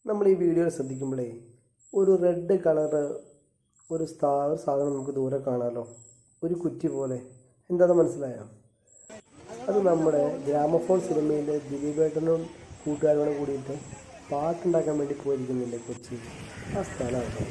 നമ്മൾ ഈ വീഡിയോയിൽ ശ്രദ്ധിക്കുമ്പോഴേ ഒരു റെഡ് കളർ ഒരു സാധനം നമുക്ക് ദൂരെ കാണാമല്ലോ, ഒരു കുറ്റി പോലെ. എന്താണെന്ന് മനസ്സിലായോ? അത് നമ്മുടെ ഗ്രാമഫോൺ സിനിമയിലെ ദിലീപേട്ടനും കൂട്ടുകാരോടും കൂടിയിട്ട് പാട്ടുണ്ടാക്കാൻ വേണ്ടി പോയിരിക്കുന്നില്ലേ കൊച്ചി, ആ സ്ഥലമാണ്.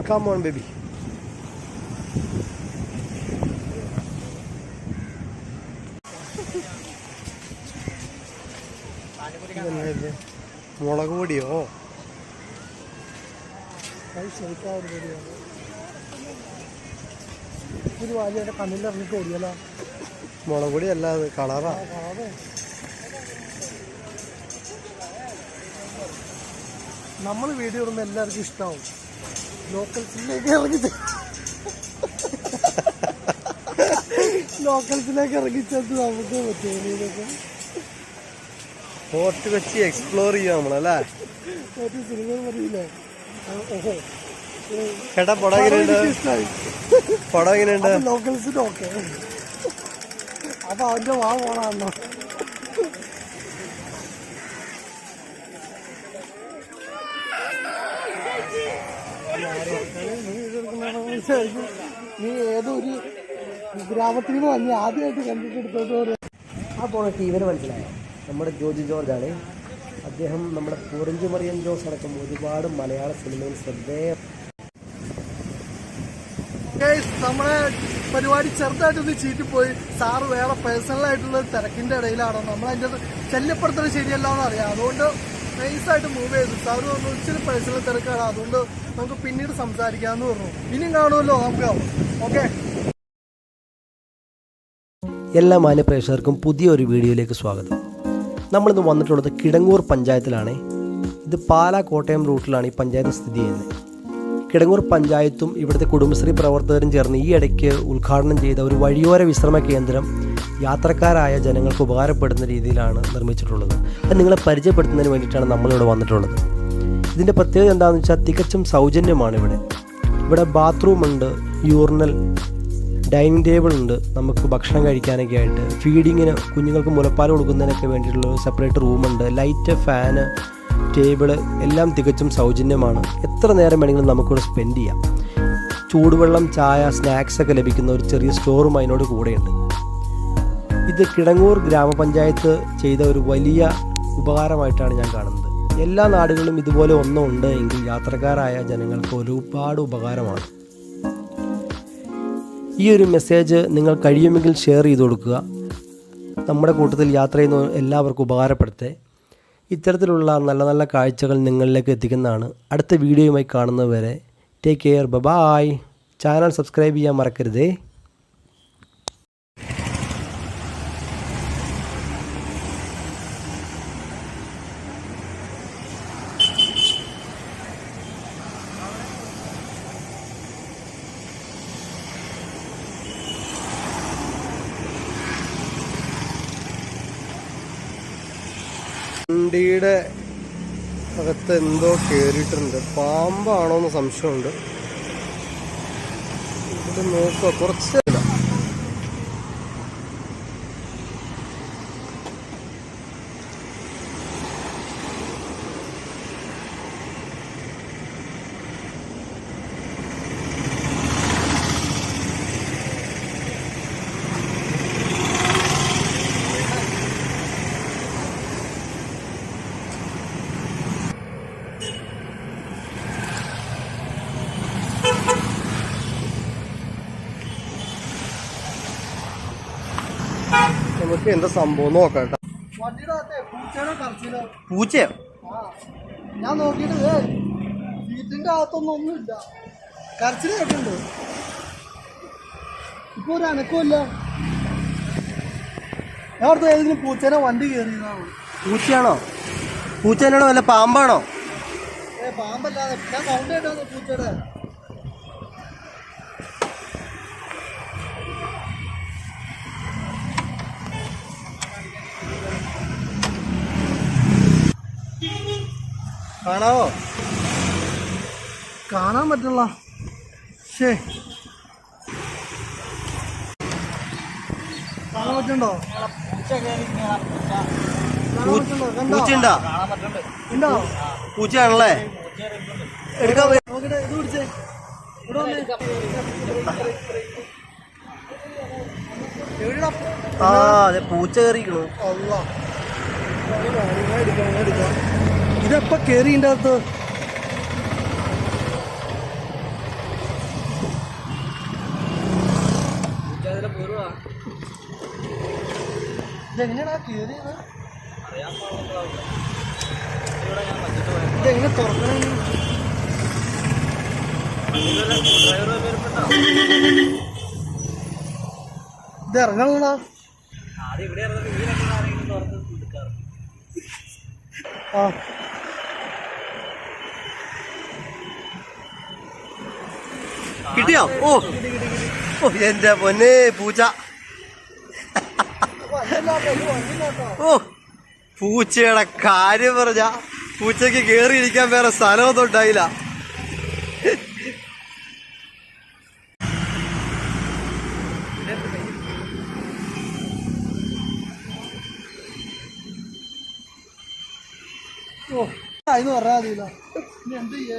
Come on, baby. മുളക് പൊടിയോ? കണ്ണിലിറങ്ങിട്ട് ഓടിയല്ലോ. മുളക് പൊടി അല്ല, അത് കളറാ. നമ്മൾ വീഡിയോ ഇടുമ്പോൾ എല്ലാവർക്കും ഇഷ്ടമാവും. ലോക്കൽസിലേക്ക് ഇറങ്ങിച്ചത് നമുക്ക് പറ്റും. ഫോർട്ട് കൊച്ചി എക്സ്പ്ലോർ ചെയ്യാം നമ്മളല്ലേ. സിനിമ പറയില്ലേ? ചേട്ടാ പടം എങ്ങനെയുണ്ട്? ലോക്കൽസിന് ഓക്കെ. അപ്പൊ അവന്റെ വാ പോണോ? നീ ഏതൊരു ഗ്രാമത്തിൽ നിന്ന് വന്ന് ആദ്യമായിട്ട് കണ്ടിട്ടെടുത്തോട്ട് ആ പോണ ടീമിനെ മനസ്സിലായോ? നമ്മുടെ ജോജി ജോർജാണ് അദ്ദേഹം. നമ്മുടെ പൂരഞ്ചു മറിയം ജോസ് അടക്കം ഒരുപാട് മലയാള സിനിമയിൽ ശ്രദ്ധേയ. നമ്മളെ പരിപാടി ചെറുതായിട്ടൊന്ന് ചീറ്റിപ്പോയി. സാറ് വേറെ പേഴ്സണലായിട്ടുള്ള തിരക്കിന്റെ ഇടയിലാണോ, നമ്മളതിൻ്റെ ശല്യപ്പെടുത്തൽ ശരിയല്ലാന്ന് അറിയാം. അതുകൊണ്ട് നൈസായിട്ട് മൂവ് ചെയ്തു. സാറ് പറഞ്ഞു ഇച്ചിരി പേഴ്സണൽ തിരക്കാണ്, അതുകൊണ്ട് നമുക്ക് പിന്നീട് സംസാരിക്കാമെന്ന് പറഞ്ഞു. ഇനിയും കാണുമല്ലോ നമുക്ക്. ഓക്കെ. എല്ലാ മാന്യ പ്രേക്ഷകർക്കും പുതിയൊരു വീഡിയോയിലേക്ക് സ്വാഗതം. നമ്മളിന്ന് വന്നിട്ടുള്ളത് കിടങ്ങൂർ പഞ്ചായത്തിലാണ്. ഇത് പാലാ കോട്ടയം റൂട്ടിലാണ് ഈ പഞ്ചായത്ത് സ്ഥിതി ചെയ്യുന്നത്. കിടങ്ങൂർ പഞ്ചായത്തും ഇവിടുത്തെ കുടുംബശ്രീ പ്രവർത്തകരും ചേർന്ന് ഈ ഇടയ്ക്ക് ഉദ്ഘാടനം ചെയ്ത ഒരു വഴിയോര വിശ്രമ കേന്ദ്രം യാത്രക്കാരായ ജനങ്ങൾക്ക് ഉപകാരപ്പെടുന്ന രീതിയിലാണ് നിർമ്മിച്ചിട്ടുള്ളത്. അത് നിങ്ങളെ പരിചയപ്പെടുത്തുന്നതിന് വേണ്ടിയിട്ടാണ് നമ്മളിവിടെ വന്നിട്ടുള്ളത്. ഇതിൻ്റെ പ്രത്യേകത എന്താണെന്ന് വെച്ചാൽ തികച്ചും സൗജന്യമാണ്. ഇവിടെ ബാത്റൂം ഉണ്ട്, യൂറിനൽ, ഡൈനിങ് ടേബിൾ ഉണ്ട്, നമുക്ക് ഭക്ഷണം കഴിക്കാനൊക്കെ ആയിട്ട്, ഫീഡിങ്ങിന് കുഞ്ഞുങ്ങൾക്ക് മുലപ്പാൽ കൊടുക്കുന്നതിനൊക്കെ വേണ്ടിയിട്ടുള്ള സെപ്പറേറ്റ് റൂമുണ്ട്, ലൈറ്റ്, ഫാന്, ടേബിള് എല്ലാം തികച്ചും സൗജന്യമാണ്. എത്ര നേരം വേണമെങ്കിലും നമുക്കിവിടെ സ്പെൻഡ് ചെയ്യാം. ചൂടുവെള്ളം, ചായ, സ്നാക്സൊക്കെ ലഭിക്കുന്ന ഒരു ചെറിയ സ്റ്റോറും അതിനോട് കൂടെയുണ്ട്. ഇത് കിടങ്ങൂർ ഗ്രാമപഞ്ചായത്ത് ചെയ്ത ഒരു വലിയ ഉപകാരമായിട്ടാണ് ഞാൻ കാണുന്നത്. എല്ലാ നാടുകളിലും ഇതുപോലെ ഒന്നുണ്ട് എങ്കിൽ യാത്രക്കാരായ ജനങ്ങൾക്ക് ഒരുപാട് ഉപകാരമാണ്. ഈ ഒരു മെസ്സേജ് നിങ്ങൾ കഴിയുമെങ്കിൽ ഷെയർ ചെയ്ത് കൊടുക്കുക. നമ്മുടെ കൂട്ടത്തിൽ യാത്ര ചെയ്യുന്ന എല്ലാവർക്കും ഉപകാരപ്പെടുത്തേ. ഇത്തരത്തിലുള്ള നല്ല നല്ല കാഴ്ചകൾ നിങ്ങളിലേക്ക് എത്തിക്കുന്നതാണ്. അടുത്ത വീഡിയോയുമായി കാണുന്നതുവരെ take care, bye. Channel subscribe ചെയ്യാൻ മറക്കരുതേ. വണ്ടിയുടെ അകത്ത് എന്തോ കയറിയിട്ടുണ്ട്. പാമ്പാണോ എന്ന് സംശയമുണ്ട്. ഇത് നോക്കുക, കുറച്ച് നമുക്ക് എന്താ സംഭവം നോക്കാം. പൂച്ചയോ? ഞാൻ നോക്കിയിട്ട് സീറ്റിന്റെ അകത്തൊന്നുമില്ല. കരച്ചിൽ കേട്ടിട്ടുണ്ട്. ഇപ്പൊ ഒരു അനക്കമില്ല. ഞാൻ അടുത്ത ഏതെങ്കിലും പൂച്ചേനെ വണ്ടി കയറിയതാണോ? പൂച്ചയാണോ? പൂച്ചേനാണോ വല്ല പാമ്പാണോ? പാമ്പല്ലാതെ ഞാൻ സൗണ്ട് കേട്ടോ പൂച്ചയുടെ. കാണാവോ? കാണാൻ പറ്റുള്ള ശേ കാണാൻ പറ്റുണ്ടോ? പൂച്ചയുണ്ടോ? ഉണ്ടോ? പൂച്ചയാണല്ലേ? എടുക്കാൻ നോക്കട്ടെ, ഇത് പിടിച്ചേ. ഇവിടെ വന്നേ. എവിടെടാ? ആ അതെ, പൂച്ച കയറിക്കണു. അല്ലാ, ഇതെപ്പ കേറിന്റെ അകത്ത്? ഇതെങ്ങനെയാ കേറിയത്? ഇതെങ്ങനെ തുറക്കണേ? ഇത് ഇറങ്ങണ ആ കിട്ടിയോ? ഓ ഓ എന്റെ പൊന്നെ പൂച്ച. ഓ പൂച്ചയുടെ കാര്യം പറഞ്ഞ പൂച്ചക്ക് കേറിയിരിക്കാൻ വേറെ സ്ഥലമൊന്നും ഉണ്ടായില്ല. ഓ ഇത് പറയാ മതിയില്ല. ഇനി എന്ത് ചെയ്യാ?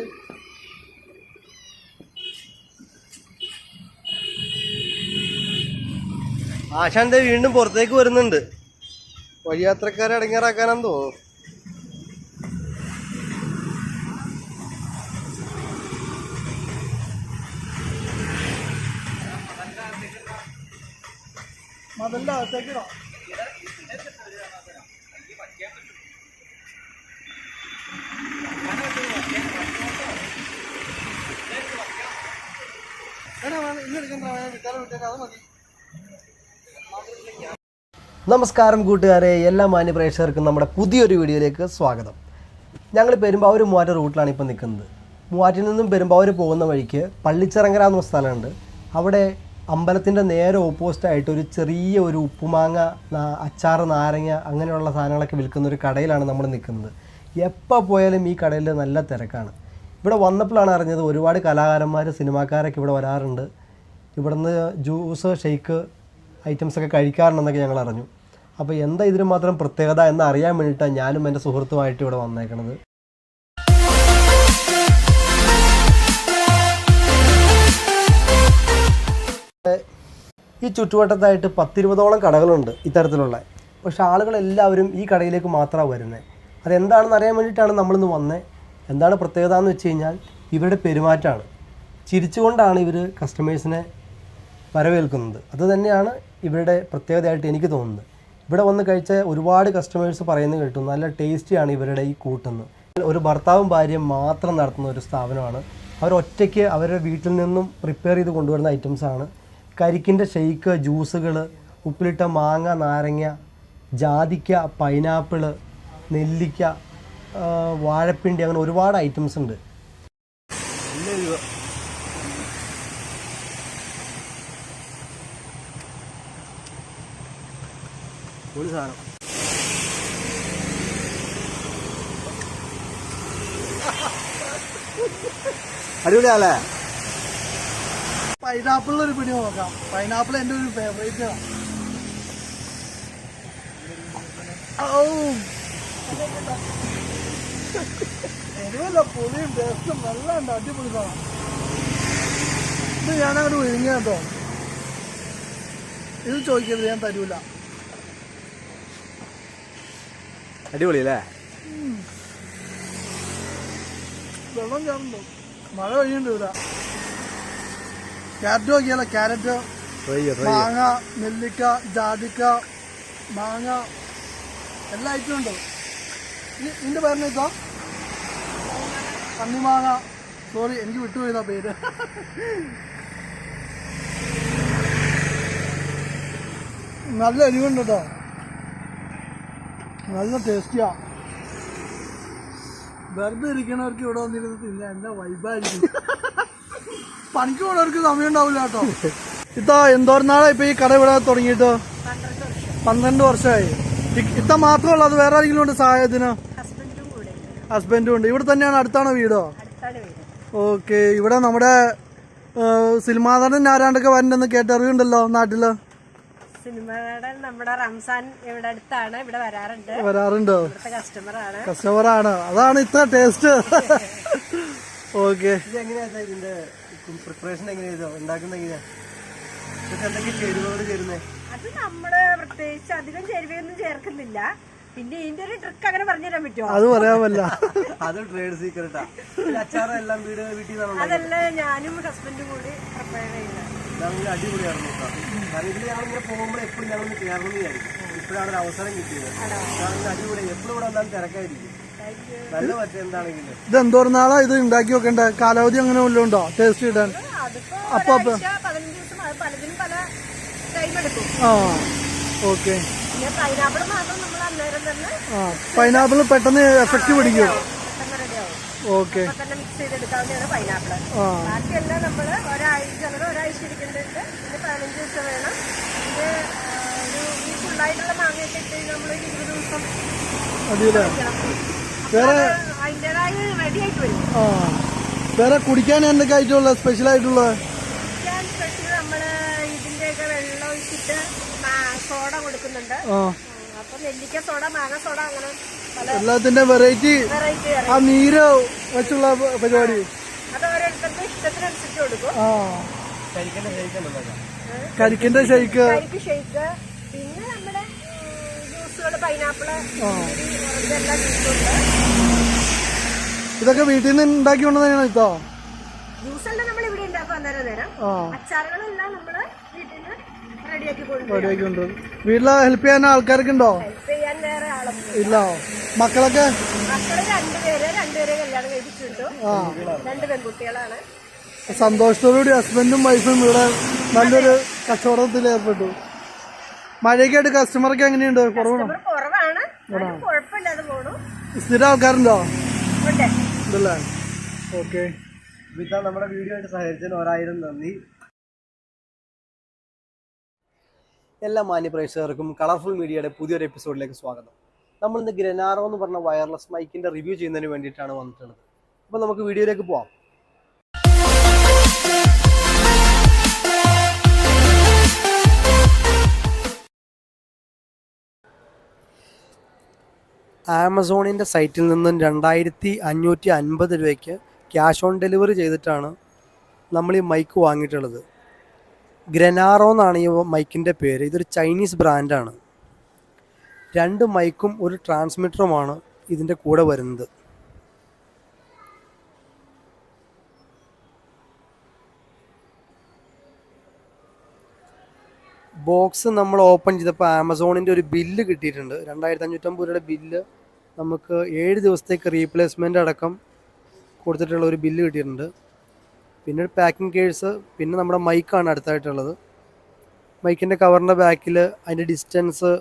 ആശാന്റെ വീണ്ടും പുറത്തേക്ക് വരുന്നുണ്ട്. വഴിയാത്രക്കാരെ അടങ്ങിയറാക്കാനാന്ന് തോന്നുന്നു. മതലിന്റെ അകത്തേക്കിടോ? നമസ്കാരം കൂട്ടുകാരെ, എല്ലാ മാന്യ പ്രേക്ഷകർക്കും നമ്മുടെ പുതിയൊരു വീഡിയോയിലേക്ക് സ്വാഗതം. ഞങ്ങൾ പെരുമ്പാവൂർ മൂവാറ്റ റൂട്ടിലാണ് ഇപ്പോൾ നിൽക്കുന്നത്. മൂവാറ്റിൽ നിന്നും പെരുമ്പാവൂർ പോകുന്ന വഴിക്ക് പള്ളിച്ചിറങ്ങര എന്ന സ്ഥലമുണ്ട്. അവിടെ അമ്പലത്തിൻ്റെ നേരെ ഓപ്പോസിറ്റായിട്ട് ഒരു ചെറിയ ഒരു ഉപ്പുമാങ്ങ, അച്ചാറ്, നാരങ്ങ അങ്ങനെയുള്ള സാധനങ്ങളൊക്കെ വിൽക്കുന്ന ഒരു കടയിലാണ് നമ്മൾ നിൽക്കുന്നത്. എപ്പോൾ പോയാലും ഈ കടയിൽ നല്ല തിരക്കാണ്. ഇവിടെ വന്നപ്പോഴാണ് അറിഞ്ഞത് ഒരുപാട് കലാകാരന്മാർ, സിനിമാക്കാരൊക്കെ ഇവിടെ വരാറുണ്ട്. ഇവിടുന്ന് ജ്യൂസ്, ഷെയ്ക്ക് ഐറ്റംസൊക്കെ കഴിക്കാറുണ്ടെന്നൊക്കെ ഞങ്ങൾ അറിഞ്ഞു. അപ്പോൾ എന്താ ഇതിന് മാത്രം പ്രത്യേകത എന്ന് അറിയാൻ വേണ്ടിയിട്ടാണ് ഞാനും എൻ്റെ സുഹൃത്തുമായിട്ട് ഇവിടെ വന്നേക്കണത്. ഈ ചുറ്റുവട്ടത്തായിട്ട് 10-20ഓളം കടകളുണ്ട് ഇത്തരത്തിലുള്ള. പക്ഷേ ആളുകളെല്ലാവരും ഈ കടയിലേക്ക് മാത്രമാണ് വരുന്നത്. അതെന്താണെന്ന് അറിയാൻ വേണ്ടിയിട്ടാണ് നമ്മളിന്ന് വന്നത്. എന്താണ് പ്രത്യേകത എന്ന് വെച്ച് കഴിഞ്ഞാൽ ഇവരുടെ പെരുമാറ്റമാണ്. ചിരിച്ചുകൊണ്ടാണ് ഇവർ കസ്റ്റമേഴ്സിനെ വരവേൽക്കുന്നത്. അതുതന്നെയാണ് ഇവരുടെ പ്രത്യേകതയായിട്ട് എനിക്ക് തോന്നുന്നത്. ഇവിടെ വന്ന് കഴിച്ച ഒരുപാട് കസ്റ്റമേഴ്സ് പറയുന്നത് കേട്ടു, നല്ല ടേസ്റ്റിയാണ് ഇവരുടെ ഈ കൂട്ടെന്ന്. ഒരു ഭർത്താവും ഭാര്യയും മാത്രം നടത്തുന്ന ഒരു സ്ഥാപനമാണ്. അവർ ഒറ്റയ്ക്ക് അവരുടെ വീട്ടിൽ നിന്നും പ്രിപ്പയർ ചെയ്ത് കൊണ്ടുവരുന്ന ഐറ്റംസാണ്. കരിക്കിൻ്റെ ഷെയ്ക്ക്, ജ്യൂസുകൾ, ഉപ്പിലിട്ട മാങ്ങ, നാരങ്ങ, ജാതിക്ക, പൈനാപ്പിള്, നെല്ലിക്ക, വാഴപ്പിണ്ടി, അങ്ങനെ ഒരുപാട് ഐറ്റംസ് ഉണ്ട്. ഒരു സാധനം അടിപൊളിയാല്ലേ? പൈനാപ്പിളിലൊരു പിടി നോക്കാം. പൈനാപ്പിൾ എൻ്റെ ഒരു ഫേവറേറ്റ് ആണ്. എരിവല്ല, പുളിയും ടേസ്റ്റും എല്ലാം ഉണ്ട്. അടിപൊളി സാധനം. ഇത് ഞാനങ്ങോട്ട് വിഴുങ്ങിയ കേട്ടോ. ഇത് ചോദിക്കരുത്, ഞാൻ തരൂല. അടിപൊളി അല്ലേ? വെള്ളം ചേർന്നോ? മഴ പെയ്യുന്നുണ്ട് ഇവിടെ. ക്യാരറ്റ് നോക്കിയാലോ? ക്യാരറ്റ്, മാങ്ങ, നെല്ലിക്ക, ജാതിക്ക, മാങ്ങ, എല്ലാ ഐറ്റവും ഉണ്ട്. ഇതിൻ്റെ പേരിനേക്കാ കണ്ണിമാങ്ങ. സോറി, എനിക്ക് വിട്ടുപോയതാ പേര്. നല്ല എരിവുണ്ട് കേട്ടോ, നല്ല ടേസ്റ്റിയാ. വെറുതെ ഇരിക്കണവർക്ക് ഇവിടെ വന്നിരുന്ന് പിന്നെ എന്നെ വൈബായിരിക്കും. പണിക്ക് പോണവർക്ക് സമയം ഉണ്ടാവില്ല കേട്ടോ. ഇത്ത എന്തോരം നാളെ ഇപ്പൊ ഈ കട ഇവിടെ തുടങ്ങിയിട്ട്? 12 വർഷമായി. ഇത്ത മാത്രമല്ല, അത് വേറെ ആരെങ്കിലും ഉണ്ട് സഹായത്തിന്? ഹസ്ബൻഡും ഉണ്ട്. ഇവിടെ തന്നെയാണ്? അടുത്താണോ വീടോ? ഓക്കെ. ഇവിടെ നമ്മുടെ സിനിമാ നടൻ ആരാണ്ടൊക്കെ വരണ്ടെന്ന് കേട്ടറിയുണ്ടല്ലോ നാട്ടില്. സിനിമയുടെ നമ്മുടെ റംസാൻ ഇവിടെ അടുത്താണ്, ഇവിടെ വരാറുണ്ടോ? കസ്റ്റമറാണ്, അതാണ് ഇത്ര ടേസ്റ്റ്. ഓക്കെ. ഇതിന്റെ പ്രിപ്പറേഷൻ എങ്ങനെയാ ഉണ്ടാക്കുന്നത്? എങ്ങനെയാ എന്തൊക്കെ ചേരുവകൾ ചേരുന്നത്? അത് നമ്മള് പ്രത്യേകിച്ച് അധികം ചേരുവയൊന്നും ചേർക്കുന്നില്ല. പിന്നെ ഇതിന്റെ ഒരു ട്രിക്ക് അങ്ങനെ പറഞ്ഞുതരാൻ പറ്റുമോ? അത് പറയാമല്ല. അത് ട്രേഡ് സീക്രട്ടാ. അച്ചാറ് എല്ലാം വീട്ടിൽ നിന്നാണ്? അതല്ല, ഞാനും ഹസ്ബൻഡും കൂടി പ്രിപ്പയർ ചെയ്യുന്നത്. അടിപൊളിയായിരുന്നു കാരണം ഇതിൽ ഞങ്ങളിങ്ങനെ പോകുമ്പോൾ എപ്പോഴും ഞങ്ങളൊന്ന് കയറണമെന്ന് വിചാരിക്കും. ഇപ്പോഴാണ് ഒരു അവസരം കിട്ടിയത്. അടിപൊളി. എപ്പോഴും ഇവിടെ വന്നാലും തിരക്കായിരിക്കും. നല്ല പറ്റ എന്താണെങ്കിലും. ഇത് എന്തോരം നാളാ ഇത് ഉണ്ടാക്കി വെക്കണ്ടേ? കാലാവധി അങ്ങനെ വല്ലതും ഉണ്ടോ ടേസ്റ്റ് കിട്ടാൻ? അതിപ്പോ 15 ദിവസം, പലതിനും പല ടൈം എടുക്കും. ഓക്കെ. പിന്നെ പൈനാപ്പിൾ മാത്രം നമ്മൾ അന്നേരം തന്നെ പൈനാപ്പിൾ പെട്ടെന്ന് എഫക്റ്റ് പിടിക്കും. പെട്ടെന്ന് റെഡിയാവും. ഓക്കെ. തന്നെ മിക്സ് ചെയ്തെടുക്കാവുന്നതാണ് പൈനാപ്പിൾ. ബാക്കിയെല്ലാം നമ്മള് ഒരാഴ്ച ഇരിക്കേണ്ടത്. പിന്നെ 15 ദിവസം വേണം. ഇത് ഈ ഫുള്ളായിട്ടുള്ള മാങ്ങയൊക്കെ ഇട്ട് നമ്മൾ 20 ദിവസം അതിൻ്റെതായ റെഡി ആയിട്ട് വരും. വേറെ കുടിക്കാൻ എന്തൊക്കെ ആയിട്ടുള്ള സ്പെഷ്യൽ ആയിട്ടുള്ള? കുടിക്കാൻ സ്പെഷ്യൽ നമ്മള് ഇതിന്റെയൊക്കെ വെള്ളം ഒഴിച്ചിട്ട് സോഡ കൊടുക്കുന്നുണ്ട്. അപ്പൊ നെല്ലിക്ക സോഡ, മാങ്ങ സോഡ, അങ്ങനെ എല്ലാത്തിന്റെ വെറൈറ്റി. ആ നീര് വെച്ചുള്ള പരിപാടി അത് ഓരോരുത്തർക്ക് ഇഷ്ടത്തിനനുസരിച്ച് കൊടുക്കും. കരിക്കിന്റെ ഷെയ്ക്ക്. പിന്നെ നമ്മുടെ ജ്യൂസുകൾ, പൈനാപ്പിള്, ഇതെല്ലാം ജ്യൂസുണ്ട്. ഇതൊക്കെ വീട്ടിൽ നിന്ന് ഉണ്ടാക്കി കൊണ്ടുവന്നാണോ ഇത്തോ? ജ്യൂസെല്ലാം നമ്മൾ ഇവിടെ ഉണ്ടാക്കും അന്നേരം നേരം. അച്ചാറുകളെല്ലാം നമ്മള് വീട്ടിൽ നിന്ന് റെഡിയാക്കി കൊണ്ടുവരും. വീട്ടില് ഹെൽപ്പ് ചെയ്യാൻ ആൾക്കാരൊക്കെ ഉണ്ടോ? ഹെൽപ്പ് ചെയ്യാൻ വേറെ ആളൊന്നും ഇല്ല. മക്കള് രണ്ടുപേരെ കല്യാണം കഴിച്ചിട്ടുണ്ട്. 2 പെൺകുട്ടികളാണ്. സന്തോഷത്തോടുകൂടി ഹസ്ബൻഡും വൈഫും ഇവിടെ നല്ലൊരു കച്ചവടത്തിൽ ഏർപ്പെട്ടു. മഴയൊക്കെയായിട്ട് കസ്റ്റമറൊക്കെ എങ്ങനെയുണ്ട്? കുറവാണ്, കുഴപ്പമില്ലാതെ പോണു. സ്ഥിരം ആൾക്കാരുണ്ടോ? ഉണ്ടല്ലേ. ഓക്കെ. നമ്മുടെ വീഡിയോ ആയിട്ട് സഹകരിച്ചതിന് 1000 നന്ദി. എല്ലാ മാന്യ പ്രേക്ഷകർക്കും കളർഫുൾ മീഡിയയുടെ പുതിയൊരു എപ്പിസോഡിലേക്ക് സ്വാഗതം. നമ്മളിന്ന് ഗ്രനാറോ എന്ന് പറഞ്ഞ വയർലെസ് മൈക്കിന്റെ റിവ്യൂ ചെയ്യുന്നതിന് വേണ്ടിയിട്ടാണ് വന്നിട്ടുള്ളത്. അപ്പോൾ നമുക്ക് വീഡിയോയിലേക്ക് പോവാം. ആമസോണിൻ്റെ സൈറ്റിൽ നിന്നും 2550 രൂപയ്ക്ക് ക്യാഷ് ഓൺ ഡെലിവറി ചെയ്തിട്ടാണ് നമ്മൾ ഈ മൈക്ക് വാങ്ങിയിട്ടുള്ളത്. ഗ്രനാറോ എന്നാണ് ഈ മൈക്കിൻ്റെ പേര്. ഇതൊരു ചൈനീസ് ബ്രാൻഡാണ്. 2 മൈക്കും ഒരു ട്രാൻസ്മിറ്ററുമാണ് ഇതിൻ്റെ കൂടെ വരുന്നത്. ബോക്സ് നമ്മൾ ഓപ്പൺ ചെയ്തപ്പോൾ ആമസോണിൻ്റെ ഒരു ബില്ല് കിട്ടിയിട്ടുണ്ട്. 2550 രൂപയുടെ ബില്ല്. നമുക്ക് 7 ദിവസത്തേക്ക് റീപ്ലേസ്മെൻ്റ് അടക്കം കൊടുത്തിട്ടുള്ള ഒരു ബില്ല് കിട്ടിയിട്ടുണ്ട്. പിന്നെ ഒരു പാക്കിംഗ് കേസ്. പിന്നെ നമ്മുടെ മൈക്കാണ് അടുത്തായിട്ടുള്ളത്. മൈക്കിൻ്റെ കവറിൻ്റെ ബാക്കിൽ അതിൻ്റെ ഡിസ്റ്റൻസ്,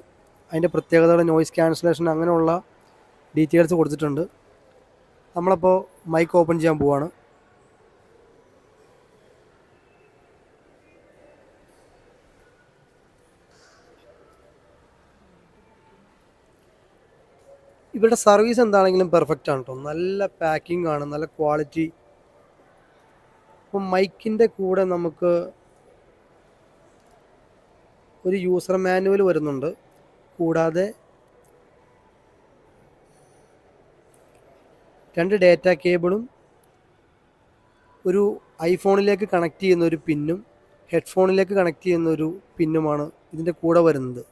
അതിൻ്റെ പ്രത്യേകതകൾ, നോയിസ് ക്യാൻസലേഷൻ, അങ്ങനെയുള്ള ഡീറ്റെയിൽസ് കൊടുത്തിട്ടുണ്ട്. നമ്മളപ്പോൾ മൈക്ക് ഓപ്പൺ ചെയ്യാൻ പോവാണ്. ഇവരുടെ സർവീസ് എന്താണെങ്കിലും പെർഫെക്റ്റ് ആണ് കേട്ടോ. നല്ല പാക്കിംഗ് ആണ്, നല്ല ക്വാളിറ്റി. അപ്പം മൈക്കിൻ്റെ കൂടെ നമുക്ക് ഒരു യൂസർ മാനുവൽ വരുന്നുണ്ട്. കൂടാതെ 2 ഡാറ്റ കേബിളും ഒരു ഐഫോണിലേക്ക് കണക്ട് ചെയ്യുന്ന ഒരു പിന്നും ഹെഡ്ഫോണിലേക്ക് കണക്ട് ചെയ്യുന്ന ഒരു പിന്നുമാണ് ഇതിൻ്റെ കൂടെ വരുന്നത്.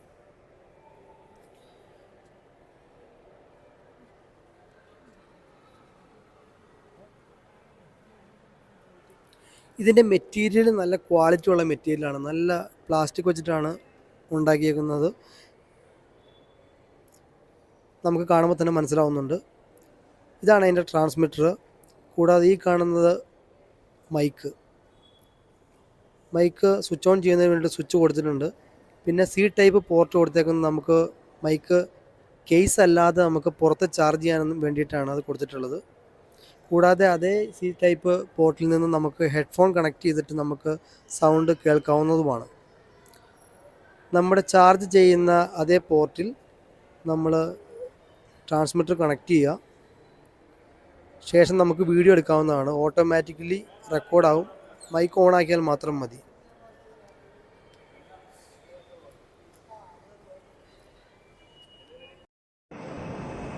ഇതിൻ്റെ മെറ്റീരിയൽ നല്ല ക്വാളിറ്റി ഉള്ള മെറ്റീരിയലാണ്. നല്ല പ്ലാസ്റ്റിക് വെച്ചിട്ടാണ് ഉണ്ടാക്കിയേക്കുന്നത്. നമുക്ക് കാണുമ്പോൾ തന്നെ മനസ്സിലാവുന്നുണ്ട്. ഇതാണ് അതിൻ്റെ ട്രാൻസ്മിറ്റർ. കൂടാതെ ഈ കാണുന്നത് മൈക്ക് സ്വിച്ച് ഓൺ ചെയ്യുന്നതിന് വേണ്ടി സ്വിച്ച് കൊടുത്തിട്ടുണ്ട്. പിന്നെ C ടൈപ്പ് പോർട്ട് കൊടുത്തേക്കുന്നത് നമുക്ക് മൈക്ക് കേസ് അല്ലാതെ നമുക്ക് പുറത്ത് ചാർജ് ചെയ്യാനും വേണ്ടിയിട്ടാണ് അത് കൊടുത്തിട്ടുള്ളത്. കൂടാതെ അതേ സി ടൈപ്പ് പോർട്ടിൽ നിന്ന് നമുക്ക് ഹെഡ്ഫോൺ കണക്ട് ചെയ്തിട്ട് നമുക്ക് സൗണ്ട് കേൾക്കാവുന്നതുമാണ്. നമ്മുടെ ചാർജ് ചെയ്യുന്ന അതേ പോർട്ടിൽ നമ്മൾ ട്രാൻസ്മിറ്റർ കണക്ട് ചെയ്യുക. ശേഷം നമുക്ക് വീഡിയോ എടുക്കാവുന്നതാണ്. ഓട്ടോമാറ്റിക്കലി റെക്കോർഡാവും. മൈക്ക് ഓൺ ആക്കിയാൽ മാത്രം മതി.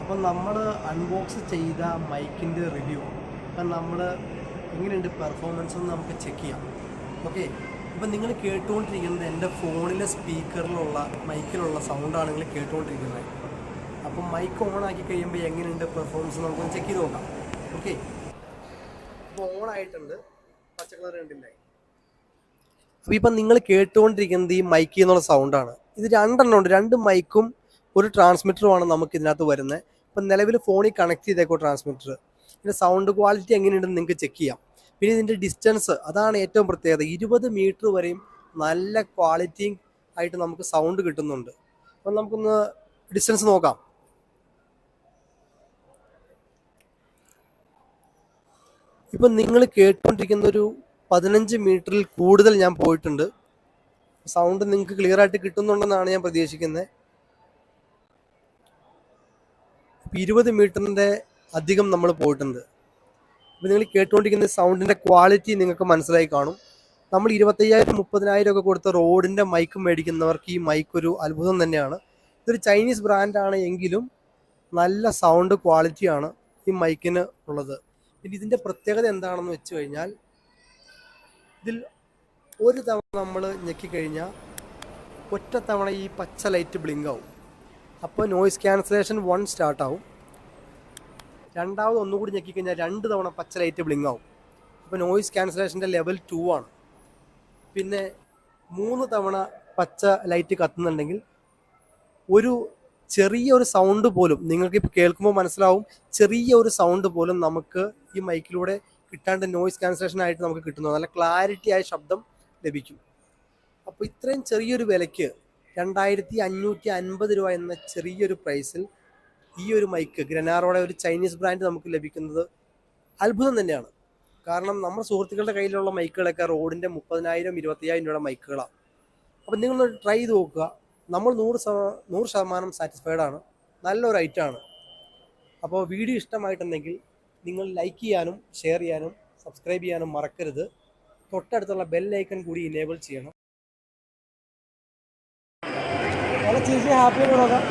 അപ്പം നമ്മൾ അൺബോക്സ് ചെയ്ത മൈക്കിൻ്റെ റിവ്യൂ അപ്പം നമ്മൾ എങ്ങനെയുണ്ട് പെർഫോമൻസ് എന്ന് നമുക്ക് ചെക്ക് ചെയ്യാം. ഓക്കെ, ഇപ്പം നിങ്ങൾ കേട്ടുകൊണ്ടിരിക്കുന്നത് എൻ്റെ ഫോണിലെ സ്പീക്കറിലുള്ള മൈക്കിലുള്ള സൗണ്ടാണ് നിങ്ങൾ കേട്ടുകൊണ്ടിരിക്കുന്നത്. അപ്പം മൈക്ക് ഓൺ ആക്കി കഴിയുമ്പോൾ എങ്ങനെയുണ്ട് പെർഫോമൻസ് നമുക്കൊന്ന് ചെക്ക് ചെയ്ത് നോക്കാം. ഓക്കെ, ഇപ്പോൾ ഓൺ ആയിട്ടുണ്ട്, പച്ച കളർ കണ്ടില്ലേ. അപ്പോൾ ഇപ്പം നിങ്ങൾ കേട്ടുകൊണ്ടിരിക്കുന്നത് ഈ മൈക്കിൽ നിന്നുള്ള സൗണ്ടാണ്. ഇത് രണ്ടെണ്ണം ഉണ്ട്, രണ്ട് മൈക്കും ഒരു ട്രാൻസ്മിറ്ററുമാണ് നമുക്ക് ഇതിനകത്ത് വരുന്നത്. ഇപ്പം നിലവിൽ ഫോണിൽ കണക്ട് ചെയ്തേക്കോ ട്രാൻസ്മിറ്റർ. ഇതിൻ്റെ സൗണ്ട് ക്വാളിറ്റി എങ്ങനെയുണ്ടെന്ന് നിങ്ങൾക്ക് ചെക്ക് ചെയ്യാം. പിന്നെ ഇതിൻ്റെ ഡിസ്റ്റൻസ്, അതാണ് ഏറ്റവും പ്രത്യേകത. 20 മീറ്റർ വരെയും നല്ല ക്വാളിറ്റി ആയിട്ട് നമുക്ക് സൗണ്ട് കിട്ടുന്നുണ്ട്. അപ്പം നമുക്കൊന്ന് ഡിസ്റ്റൻസ് നോക്കാം. ഇപ്പം നിങ്ങൾ കേട്ടുകൊണ്ടിരിക്കുന്ന ഒരു 15 മീറ്ററിൽ കൂടുതൽ ഞാൻ പോയിട്ടുണ്ട്. സൗണ്ട് നിങ്ങൾക്ക് ക്ലിയർ ആയിട്ട് കിട്ടുന്നുണ്ടെന്നാണ് ഞാൻ പ്രതീക്ഷിക്കുന്നത്. 20 മീറ്ററിൻ്റെ അധികം നമ്മൾ പോയിട്ടുണ്ട്. അപ്പോൾ നിങ്ങൾ കേട്ടുകൊണ്ടിരിക്കുന്ന സൗണ്ടിൻ്റെ ക്വാളിറ്റി നിങ്ങൾക്ക് മനസ്സിലായി കാണും. നമ്മൾ 25,000-30,000 ഒക്കെ കൊടുത്ത റോഡിൻ്റെ മൈക്ക് മേടിക്കുന്നവർക്ക് ഈ മൈക്ക് ഒരു അത്ഭുതം തന്നെയാണ്. ഇതൊരു ചൈനീസ് ബ്രാൻഡാണ് എങ്കിലും നല്ല സൗണ്ട് ക്വാളിറ്റിയാണ് ഈ മൈക്കിന് ഉള്ളത്. പിന്നെ ഇതിൻ്റെ പ്രത്യേകത എന്താണെന്ന് വെച്ച് കഴിഞ്ഞാൽ, ഇതിൽ ഒരു തവണ നമ്മൾ ഞെക്കിക്കഴിഞ്ഞാൽ ഒറ്റ തവണ ഈ പച്ച ലൈറ്റ് ബ്ലിങ്ക് ആവും. അപ്പോൾ നോയിസ് ക്യാൻസലേഷൻ 1 സ്റ്റാർട്ടാവും. രണ്ടാമത് ഒന്നുകൂടി ഞെക്കിക്കഴിഞ്ഞാൽ 2 തവണ പച്ച ലൈറ്റ് ബ്ലിങ്ക് ആവും. അപ്പോൾ നോയിസ് ക്യാൻസലേഷൻ്റെ ലെവൽ 2 ആണ്. പിന്നെ 3 തവണ പച്ച ലൈറ്റ് കത്തുന്നുണ്ടെങ്കിൽ ഒരു ചെറിയൊരു സൗണ്ട് പോലും നിങ്ങൾക്കിപ്പോൾ കേൾക്കുമ്പോൾ മനസ്സിലാവും, ചെറിയൊരു സൗണ്ട് പോലും നമുക്ക് ഈ മൈക്കിലൂടെ കിട്ടാണ്ട് നോയിസ് ക്യാൻസലേഷൻ ആയിട്ട് നമുക്ക് കിട്ടുന്നു. നല്ല ക്ലാരിറ്റി ആയ ശബ്ദം ലഭിക്കും. അപ്പോൾ ഇത്രയും ചെറിയൊരു വിലയ്ക്ക് 2,550 രൂപ എന്ന ചെറിയൊരു പ്രൈസിൽ ഈ ഒരു മൈക്ക്, ഗ്രനാറോയുടെ ഒരു ചൈനീസ് ബ്രാൻഡ് നമുക്ക് ലഭിക്കുന്നത് അത്ഭുതം തന്നെയാണ്. കാരണം നമ്മുടെ സുഹൃത്തുക്കളുടെ കയ്യിലുള്ള മൈക്കുകളൊക്കെ റോഡിൻ്റെ 30,000-25,000 രൂപയുടെ മൈക്കുകളാണ്. അപ്പം നിങ്ങളൊന്ന് ട്രൈ ചെയ്ത് നോക്കുക. നമ്മൾ 100% സാറ്റിസ്ഫൈഡ് ആണ്. നല്ലൊരു ഐറ്റമാണ്. അപ്പോൾ വീഡിയോ ഇഷ്ടമായിട്ടുണ്ടെങ്കിൽ നിങ്ങൾ ലൈക്ക് ചെയ്യാനും ഷെയർ ചെയ്യാനും സബ്സ്ക്രൈബ് ചെയ്യാനും മറക്കരുത്. തൊട്ടടുത്തുള്ള ബെൽ ഐക്കൺ കൂടി ഇനേബിൾ ചെയ്യണം. ചേച്ചി ഹാപ്പി നോക്കാം.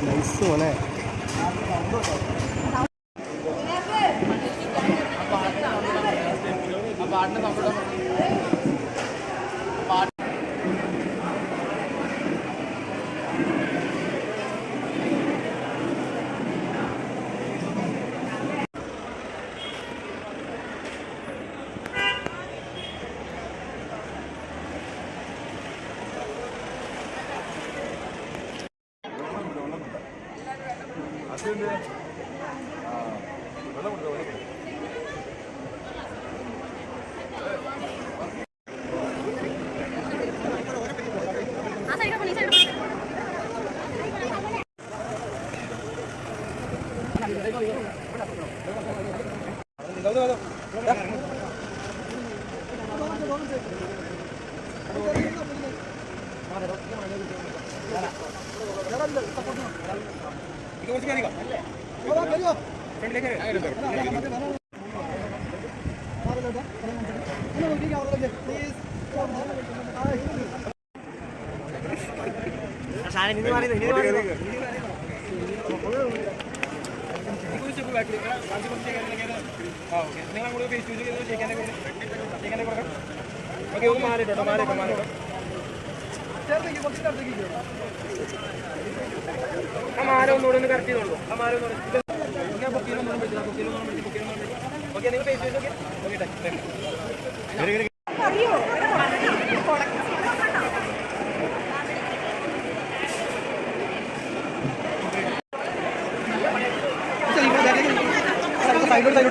നൈസ് മോനെ. ഇങ്ങോട്ടേ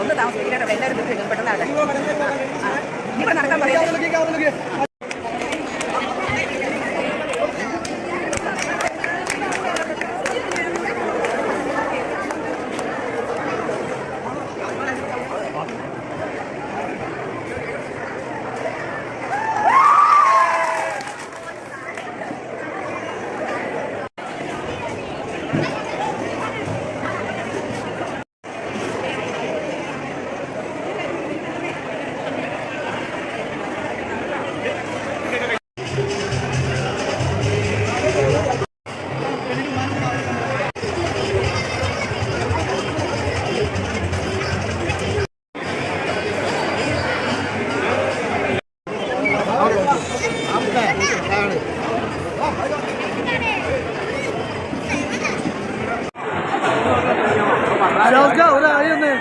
ഒന്ന് താമസിപ്പിക്കാനോ എല്ലാവരും പെട്ടെന്നാണ് ഇവിടെ നടക്കാൻ പറയാം. ഒരായി ഒന്ന്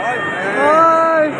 ഹായ്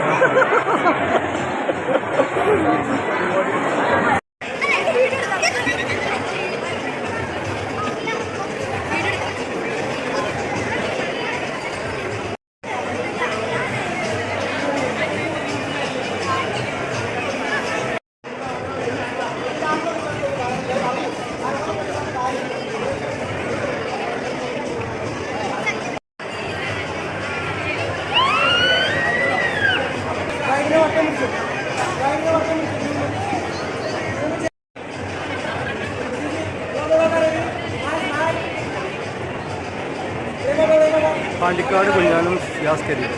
പാണ്ടിക്കാട് കൊല്ലാനം ഗ്യാസ് കരിയർ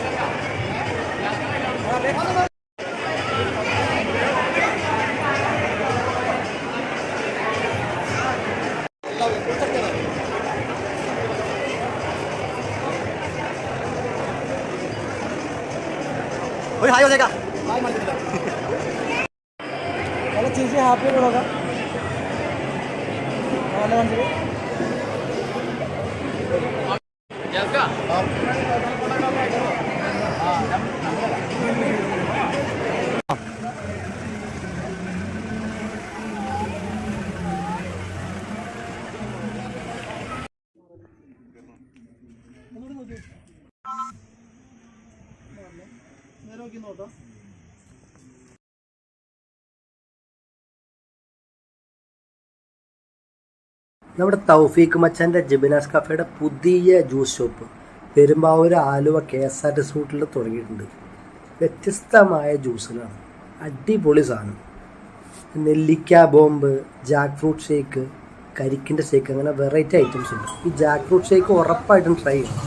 ഒരു ഹായ് വന്നേക്കാം ചേച്ചി ഹാപ്പി കൊടുക്കാം നേരെ നോക്കി നോക്കാം. നമ്മുടെ തൗഫീഖ് മച്ചാൻ്റെ ജബിനാസ് കഫേയുടെ പുതിയ juice shop Perumbavoor Aluva KSRTC റൂട്ടിൽ തുടങ്ങിയിട്ടുണ്ട്. വ്യത്യസ്തമായ ജ്യൂസുകളാണ്, അടിപൊളി സാധനം. നെല്ലിക്ക ബോംബ്, ജാക്ക് ഫ്രൂട്ട് ഷേക്ക്, കരിക്കിൻ്റെ ഷേക്ക്, അങ്ങനെ വെറൈറ്റി ഐറ്റംസ് ഉണ്ട്. ഈ ജാക്ക് ഫ്രൂട്ട് ഷേക്ക് ഉറപ്പായിട്ടും ട്രൈ ചെയ്യണം.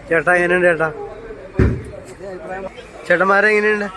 ചേട്ടാ എങ്ങനെയുണ്ട് ചേട്ടാ? ചേട്ടന്മാരെ എങ്ങനെയുണ്ട്?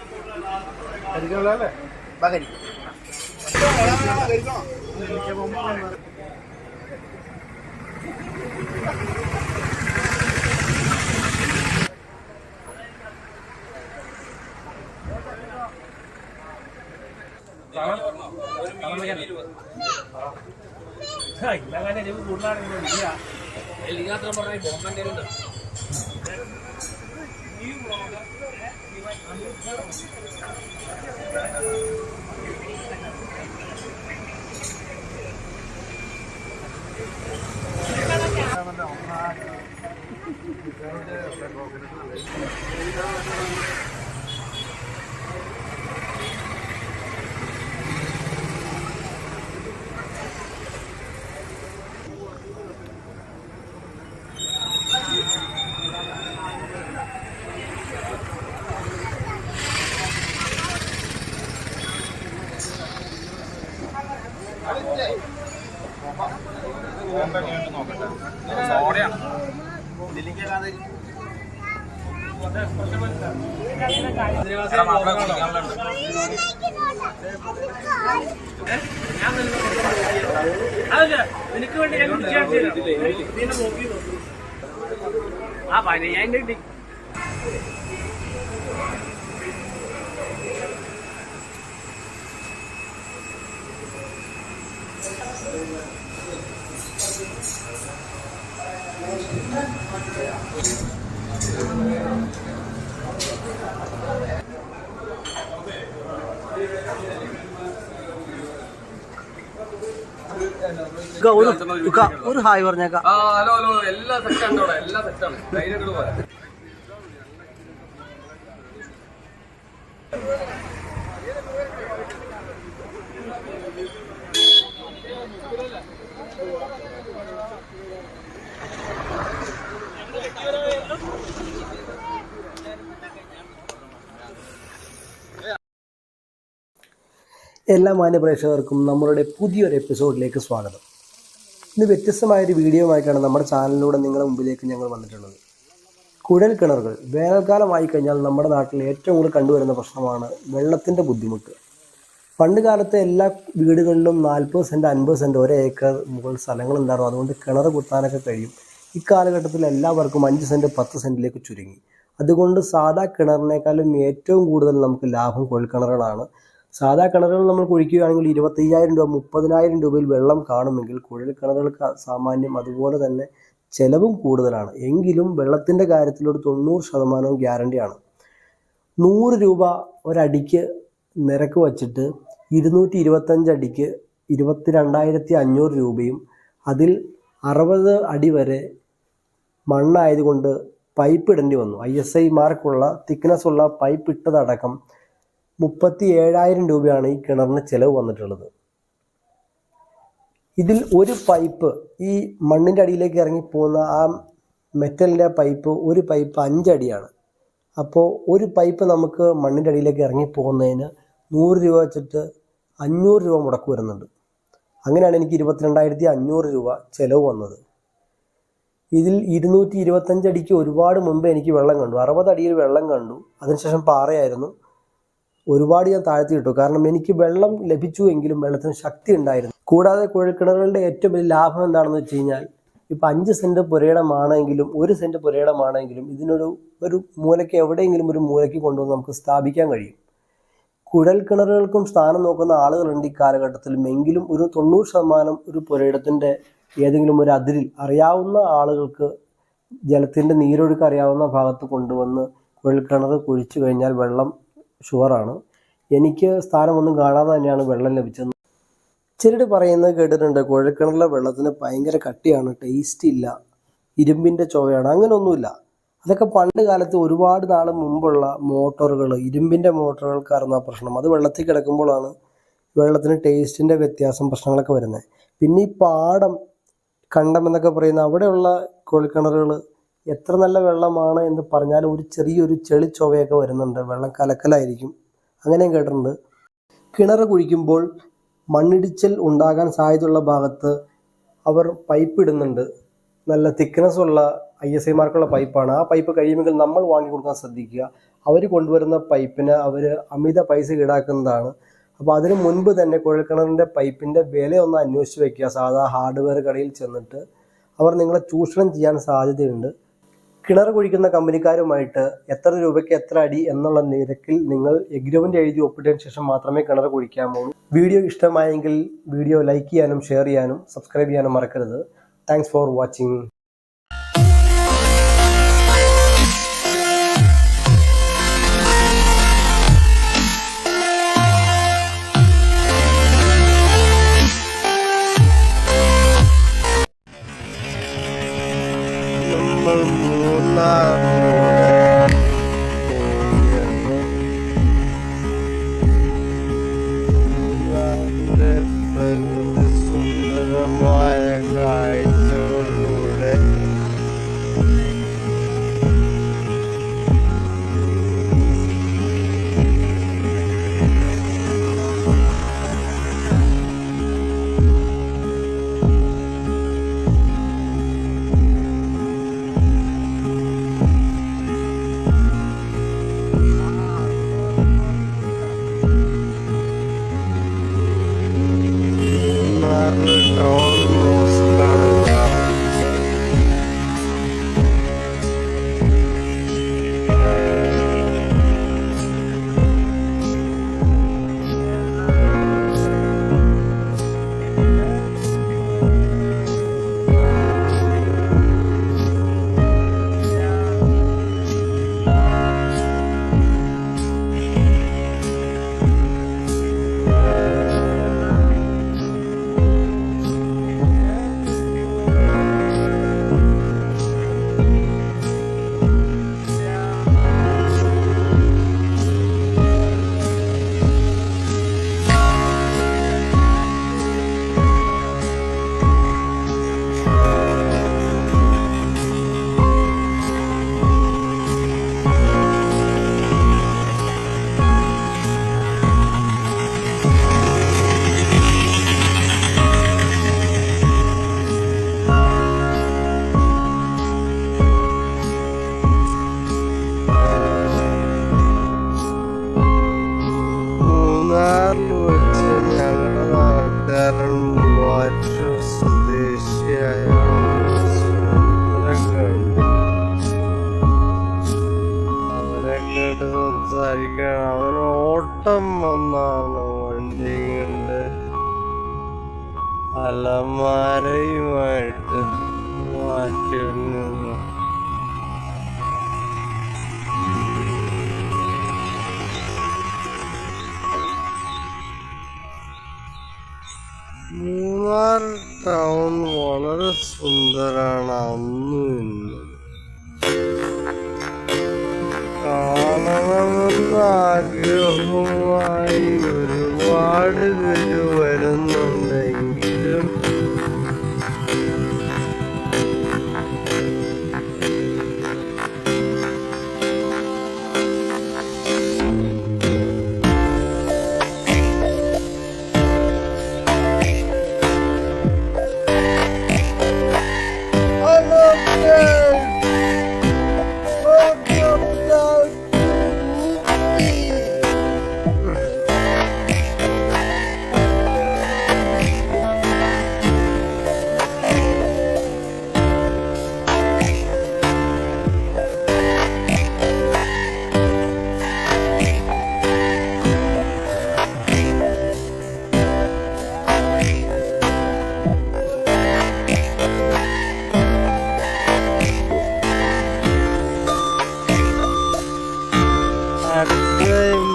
നിനക്ക് വേണ്ടി ഞാൻ ആ പതിനയ്യായിരം കിട്ടി. ഒരു ഹായ് പറഞ്ഞേക്കാം. ഹലോ ഹലോ, എല്ലാ സെറ്റാണ് അവിടെ, എല്ലാ സെറ്റാണ്. ധൈര്യം പോലെ എല്ലാ മാന്യ പ്രേക്ഷകർക്കും നമ്മളുടെ പുതിയൊരു എപ്പിസോഡിലേക്ക് സ്വാഗതം. ഇന്ന് വ്യത്യസ്തമായൊരു വീഡിയോ ആയിട്ടാണ് നമ്മുടെ ചാനലിലൂടെ നിങ്ങളുടെ മുമ്പിലേക്ക് ഞങ്ങൾ വന്നിട്ടുള്ളത്. കുഴൽ കിണറുകൾ വേനൽക്കാലമായി കഴിഞ്ഞാൽ നമ്മുടെ നാട്ടിൽ ഏറ്റവും കൂടുതൽ കണ്ടുവരുന്ന പ്രശ്നമാണ് വെള്ളത്തിൻ്റെ ബുദ്ധിമുട്ട്. പണ്ട് കാലത്തെ എല്ലാ വീടുകളിലും 40 സെൻറ്റ് 50 സെൻറ്റ് 1 ഏക്കർ മുകൾ സ്ഥലങ്ങളുണ്ടായിരുന്നു. അതുകൊണ്ട് കിണർ കുത്താനൊക്കെ കഴിയും. ഇക്കാലഘട്ടത്തിൽ എല്ലാവർക്കും 5 സെൻറ്റ് 10 സെൻറ്റിലേക്ക് ചുരുങ്ങി. അതുകൊണ്ട് സാധാ കിണറിനേക്കാളും ഏറ്റവും കൂടുതൽ നമുക്ക് ലാഭം കുഴൽക്കിണറുകളാണ്. സാധാ കിണറുകൾ നമ്മൾ കുഴിക്കുകയാണെങ്കിൽ 25,000 രൂപ 30,000 രൂപയിൽ വെള്ളം കാണുമെങ്കിൽ കുഴൽ കിണറുകൾക്ക് സാമാന്യം അതുപോലെ തന്നെ ചിലവും കൂടുതലാണ്. എങ്കിലും വെള്ളത്തിൻ്റെ കാര്യത്തിലൊരു 90% ഗ്യാരണ്ടിയാണ്. 100 രൂപ ഒരടിക്ക് നിരക്ക് വച്ചിട്ട് 225 അടിക്ക് 22,500 രൂപയും അതിൽ 60 അടി വരെ മണ്ണായതുകൊണ്ട് പൈപ്പ് ഇടേണ്ടി വന്നു. ISI മാർക്കുള്ള തിക്നെസ്സുള്ള പൈപ്പ് ഇട്ടതടക്കം 37,000 രൂപയാണ് ഈ കിണറിന് ചിലവ് വന്നിട്ടുള്ളത്. ഇതിൽ ഒരു പൈപ്പ് ഈ മണ്ണിൻ്റെ അടിയിലേക്ക് ഇറങ്ങിപ്പോകുന്ന ആ മെറ്റലിൻ്റെ പൈപ്പ്, ഒരു പൈപ്പ് 5 അടിയാണ്. അപ്പോൾ ഒരു പൈപ്പ് നമുക്ക് മണ്ണിൻ്റെ അടിയിലേക്ക് ഇറങ്ങിപ്പോകുന്നതിന് 100 രൂപ വെച്ചിട്ട് 500 രൂപ മുടക്ക് വരുന്നുണ്ട്. അങ്ങനെയാണ് എനിക്ക് 22,500 രൂപ ചിലവ് വന്നത്. ഇതിൽ 225 അടിക്ക് ഒരുപാട് മുമ്പ് എനിക്ക് വെള്ളം കണ്ടു. 60 അടിയിൽ വെള്ളം കണ്ടു. അതിനുശേഷം പാറയായിരുന്നു. ഒരുപാട് ഞാൻ താഴ്ത്തി ഇട്ടു. കാരണം എനിക്ക് വെള്ളം ലഭിച്ചു എങ്കിലും വെള്ളത്തിന് ശക്തി ഉണ്ടായിരുന്നു. കൂടാതെ കുഴൽക്കിണറുകളുടെ ഏറ്റവും വലിയ ലാഭം എന്താണെന്ന് വെച്ച് കഴിഞ്ഞാൽ, ഇപ്പോൾ 5 സെൻറ്റ് പുരയിടമാണെങ്കിലും 1 സെൻറ്റ് പുരയിടമാണെങ്കിലും ഒരു മൂലയ്ക്ക് എവിടെയെങ്കിലും ഒരു മൂലയ്ക്ക് കൊണ്ടുവന്ന് നമുക്ക് സ്ഥാപിക്കാൻ കഴിയും. കുഴൽക്കിണറുകൾക്കും സ്ഥാനം നോക്കുന്ന ആളുകളുണ്ട് ഈ കാലഘട്ടത്തിലും. എങ്കിലും ഒരു 90% ഒരു പുരയിടത്തിൻ്റെ ഏതെങ്കിലും ഒരു അതിരിൽ അറിയാവുന്ന ആളുകൾക്ക് ജലത്തിൻ്റെ നീരൊഴുക്ക് അറിയാവുന്ന ഭാഗത്ത് കൊണ്ടുവന്ന് കുഴൽക്കിണർ കുഴിച്ചു കഴിഞ്ഞാൽ വെള്ളം ഷുവറാണ്. എനിക്ക് സ്ഥാനമൊന്നും കാണാതെ തന്നെയാണ് വെള്ളം ലഭിച്ചത്. ചിലർ പറയുന്നത് കേട്ടിട്ടുണ്ട്, കുഴൽക്കിണറിലെ വെള്ളത്തിന് ഭയങ്കര കട്ടിയാണ്, ടേസ്റ്റ് ഇല്ല, ഇരുമ്പിൻ്റെ ചുവയാണ്. അങ്ങനെയൊന്നുമില്ല. അതൊക്കെ പണ്ട് കാലത്ത് ഒരുപാട് നാൾ മുമ്പുള്ള മോട്ടോറുകൾ, ഇരുമ്പിൻ്റെ മോട്ടോറുകൾക്കായിരുന്നു ആ പ്രശ്നം. അത് വെള്ളത്തിൽ കിടക്കുമ്പോഴാണ് വെള്ളത്തിന് ടേസ്റ്റിൻ്റെ വ്യത്യാസം പ്രശ്നങ്ങളൊക്കെ വരുന്നത്. പിന്നെ ഈ പാടം, കണ്ടം എന്നൊക്കെ പറയുന്ന അവിടെയുള്ള കുഴൽക്കിണറുകൾ എത്ര നല്ല വെള്ളമാണ് എന്ന് പറഞ്ഞാലും ഒരു ചെറിയൊരു ചെളി ചൊവയൊക്കെ വരുന്നുണ്ട്. വെള്ളം കലക്കലായിരിക്കും. അങ്ങനെയും കേട്ടിട്ടുണ്ട്. കിണർ കുഴിക്കുമ്പോൾ മണ്ണിടിച്ചിൽ ഉണ്ടാകാൻ സാധ്യതയുള്ള ഭാഗത്ത് അവർ പൈപ്പ് ഇടുന്നുണ്ട്. നല്ല തിക്നെസ്സുള്ള ISI മാർക്കുള്ള പൈപ്പാണ്. ആ പൈപ്പ് കഴിയുമെങ്കിൽ നമ്മൾ വാങ്ങി കൊടുക്കാൻ ശ്രദ്ധിക്കുക. അവർ കൊണ്ടുവരുന്ന പൈപ്പിന് അവർ അമിത പൈസ ഈടാക്കുന്നതാണ്. അപ്പോൾ അതിന് മുൻപ് തന്നെ കുഴൽക്കിണറിൻ്റെ പൈപ്പിൻ്റെ വില ഒന്ന് അന്വേഷിച്ച് വയ്ക്കുക. സാധാ ഹാർഡ്വെയർ കടയിൽ ചെന്നിട്ട് അവർ നിങ്ങളെ ചൂഷണം ചെയ്യാൻ സാധ്യതയുണ്ട്. കിണർ കുഴിക്കുന്ന കമ്പനിക്കാരുമായിട്ട് എത്ര രൂപയ്ക്ക് എത്ര അടി എന്നുള്ള നിരക്കിൽ നിങ്ങൾ എഗ്രിമെൻ്റ് എഴുതി ഒപ്പിട്ടതിന് ശേഷം മാത്രമേ കിണർ കുഴിക്കാമോ. വീഡിയോ ഇഷ്ടമായെങ്കിൽ വീഡിയോ ലൈക്ക് ചെയ്യാനും ഷെയർ ചെയ്യാനും സബ്സ്ക്രൈബ് ചെയ്യാനും മറക്കരുത്. Thanks for watching. പാലക്കാരൻ മാറ്റു സ്വദേശിയായ അവരെ സംസാരിക്കാൻ അവൻ ഓട്ടം വന്നാണ് വണ്ടി കൊണ്ട് അലമാരയുമായിട്ട് മാറ്റി നിന്നു. മൂന്നാർ ടൗൺ വളരെ സുന്ദരാണ്. അന്നും ഇന്നും കാണണമെന്ന ആഗ്രഹവുമായി ഒരുപാട് പേര് വരുന്നുണ്ടെങ്കിലും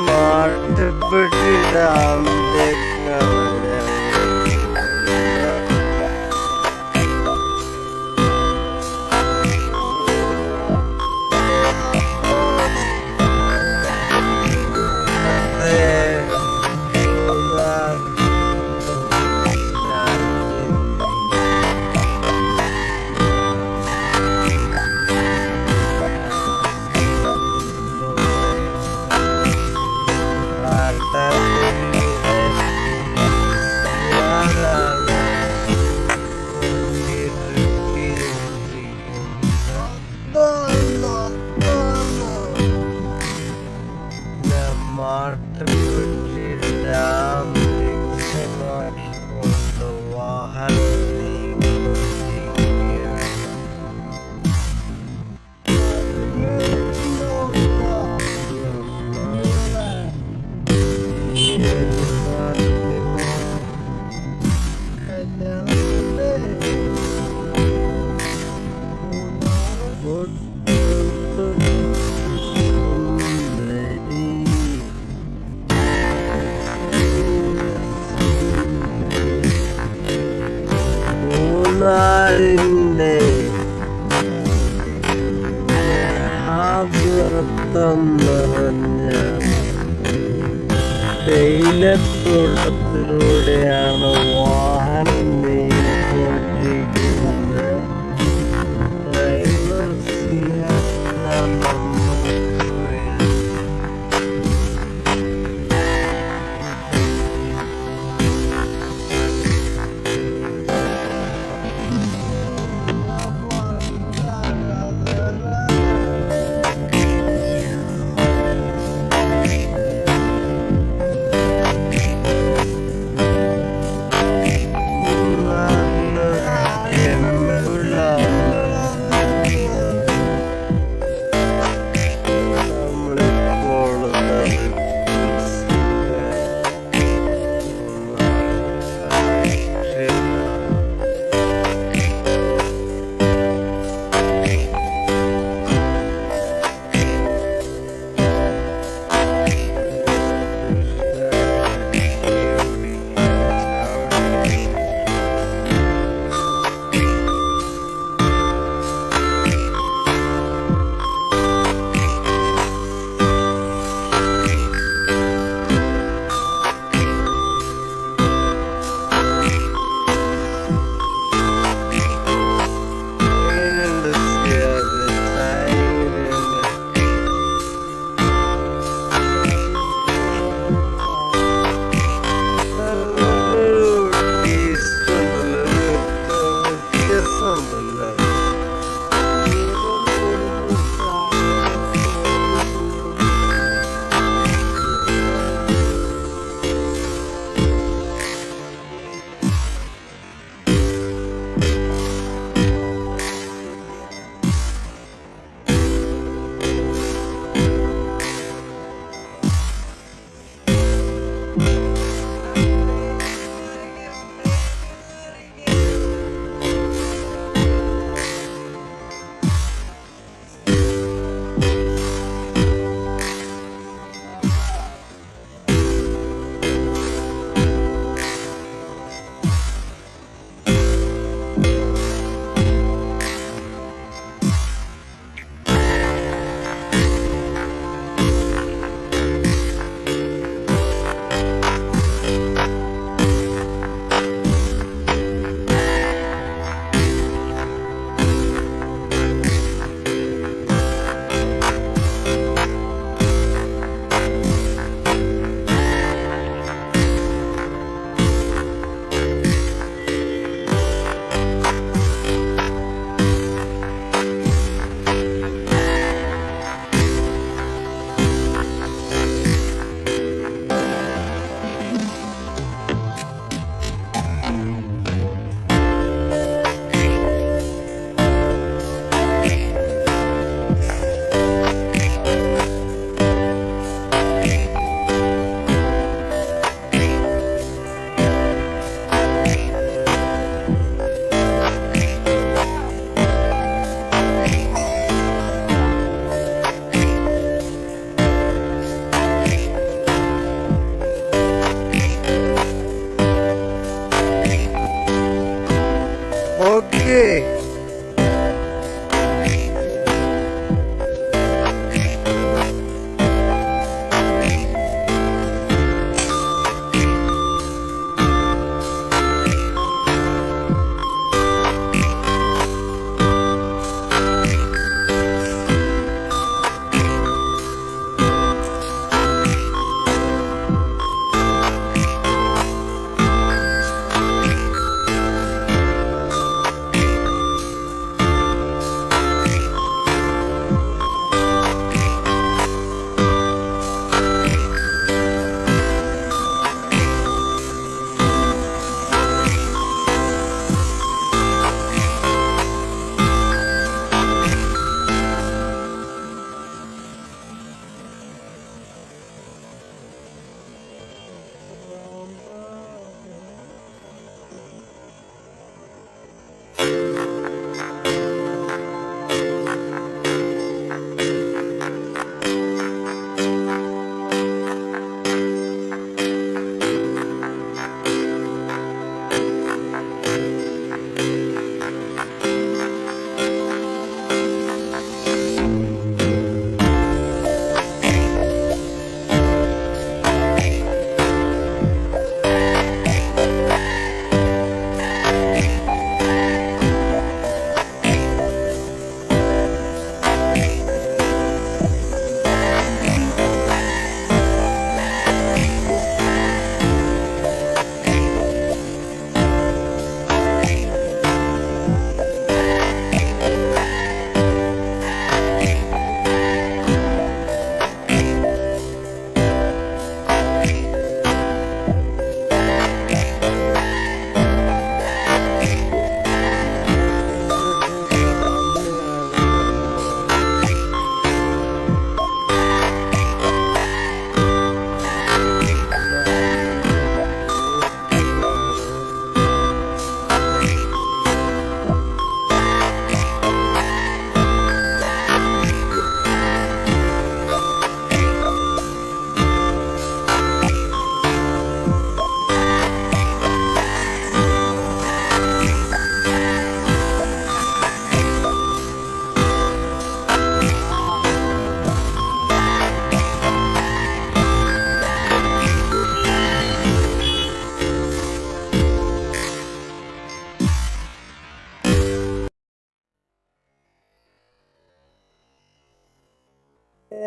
മാട്ടുപ്പെട്ടി ഡാമിലേക്കാണ് മാട്ടുപ്പെട്ടി ഡാമിലേക്ക് വാഹനം മൂന്നാറിന്റെ ആവൃത്തം നിറഞ്ഞ തേയിലത്തോട്ടത്തിലൂടെയാണ് വാഹനം നീങ്ങിക്കൊണ്ടിരിക്കുന്നത്. ഡ്രൈവർ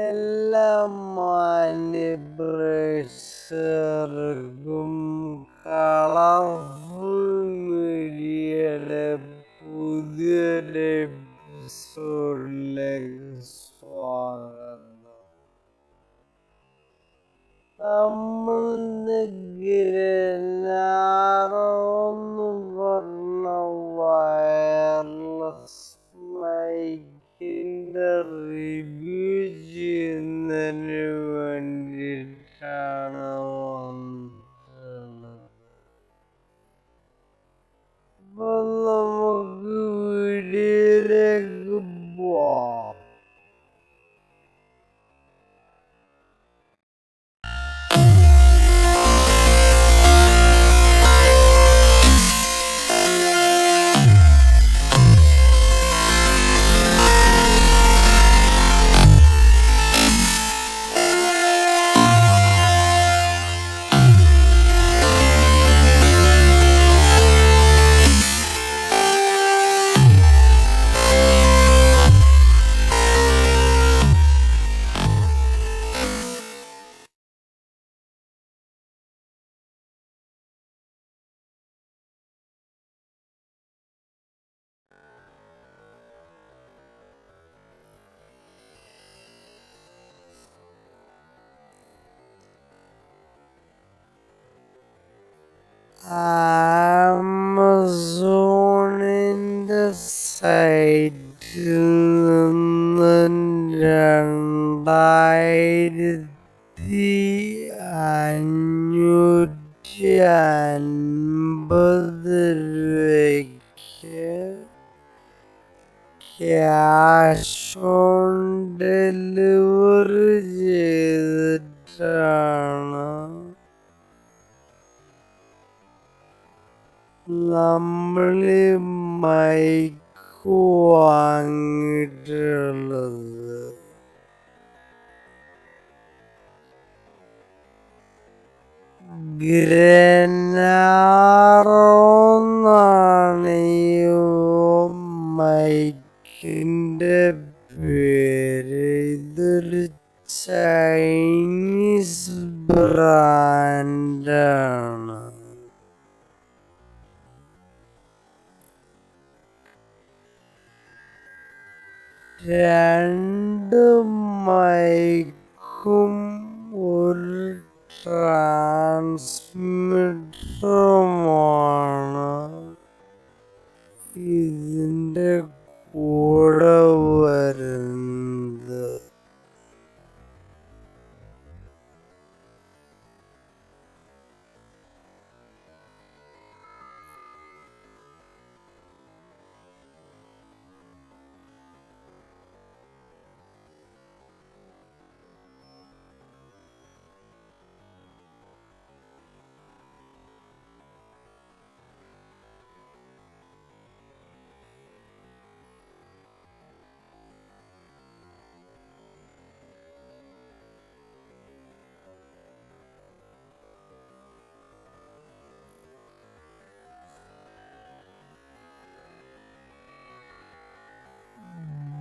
എല്ലാ മാന്യപ്രേക്ഷകർക്കും കളർഫുൾ മീഡിയയുടെ പുതിയൊരു എപ്പിസോഡിലേക്ക് സ്വാഗതം. നമ്മൾ ഗ്രെനാഡോന്ന് പറഞ്ഞ വയർലെസ് മൈക്കിൻ്റെ റിവ്യൂ ചെയ്യുന്നതിന് വേണ്ടിയിട്ടാണ് വന്നിട്ടുള്ളത്. അപ്പം നമുക്ക് വീഡിയോയിലേക്ക് പോവാം. ആമസോണിൻ്റെ സൈറ്റിൽ നിന്ന് 2550 രൂപയ്ക്ക് ക്യാഷ് ഓൺ ഡെലിവറി ചെയ്തിട്ടാണ് നമ്മളീ മൈക്ക് വാങ്ങിയിട്ടുള്ളത്. ഗ്രെനാഡോ എന്നാണ് ഈ മൈക്കിൻ്റെ പേര്. ഇതൊരു ചൈനീസ് ബ്രാൻഡാണ്. രണ്ട് മൈക്കും ഒരു ട്രാൻസ്മിറ്ററുമാണ് ഇതിൻ്റെ കൂടെ വരുന്നത്.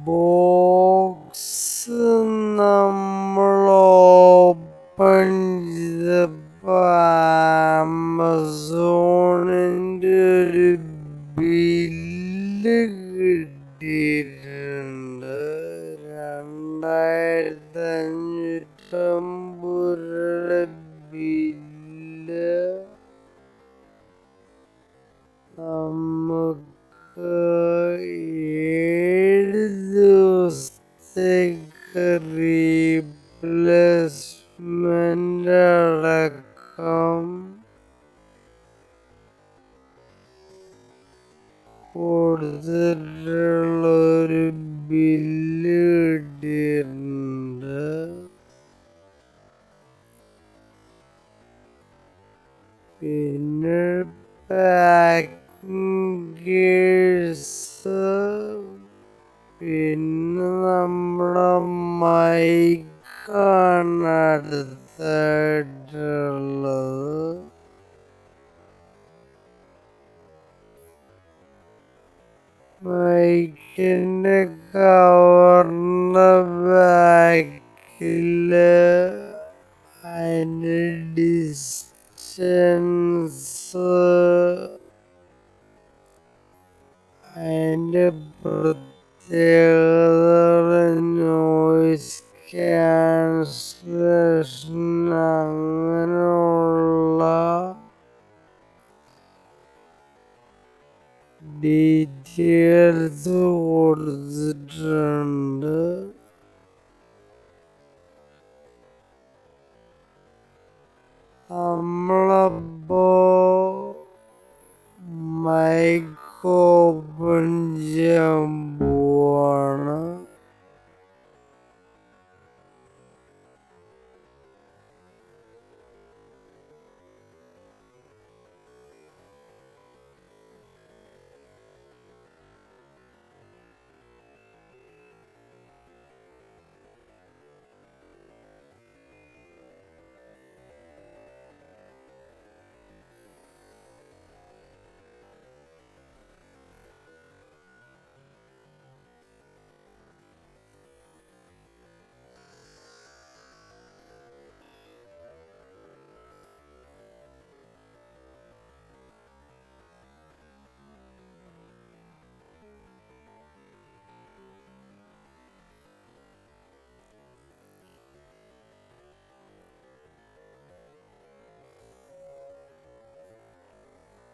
ബോക്സ് നമ്മൾ ഓപ്പൺ ചെയ്തപ്പോൾ ആമസോണിൻ്റെ ഒരു ബില്ല് കിട്ടിയിട്ടുണ്ട്. 2550 ബില്ല് നമുക്ക് 7 ദിവസത്തേക്ക് റീപ്ലേസ്മെൻ്റ് അടക്കം കൊടുത്തിട്ടുള്ളൊരു ബില്ല് കിട്ടിയിട്ടുണ്ട്. പിന്നെ പാക്കിംഗ് കേസ്, പിന്നെ നമ്മുടെ മൈക്കാണ് അടുത്തായിട്ടുള്ളത്. മൈക്കിൻ്റെ കവറിൻ്റെ ബാക്കിൽ അതിൻ്റെ പ്രത്യേകത നോയിസ് ക്യാൻസലേഷൻ അങ്ങനെയുള്ള ഡീറ്റെയിൽസ് കൊടുത്തിട്ടുണ്ട്. നമ്മളപ്പോ മൈക്ക് ഓപ്പൺ ചെയ്യാൻ പോവാണ്.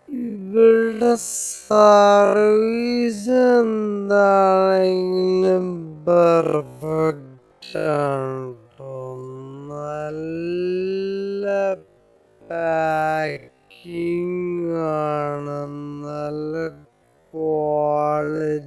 ഇവരുടെ സർവീസ് എന്താണെങ്കിലും പെർഫെക്റ്റ് ആണ് ട്ടോ. നല്ല പാക്കിംഗ് ആണ്, നല്ല ക്വാളിറ്റി.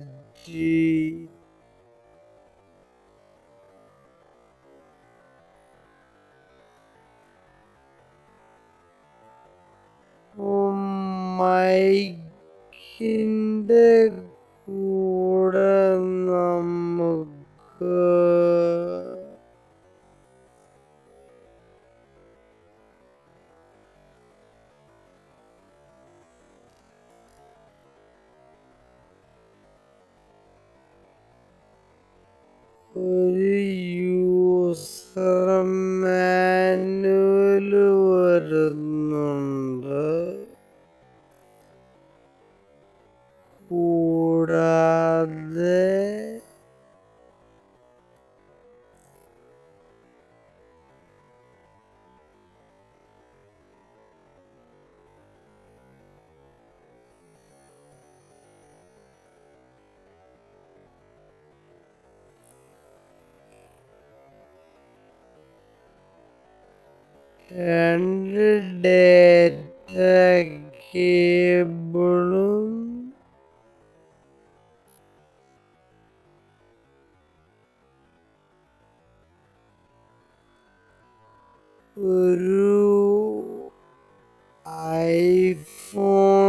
മൈക്കിൻ്റെ കൂടെ നമുക്ക് ഒരു യൂസർ മാനുവൽ വരുന്നുണ്ട്. കൂടാതെ രണ്ട് ഡേറ്റ കേബിളും ഒരു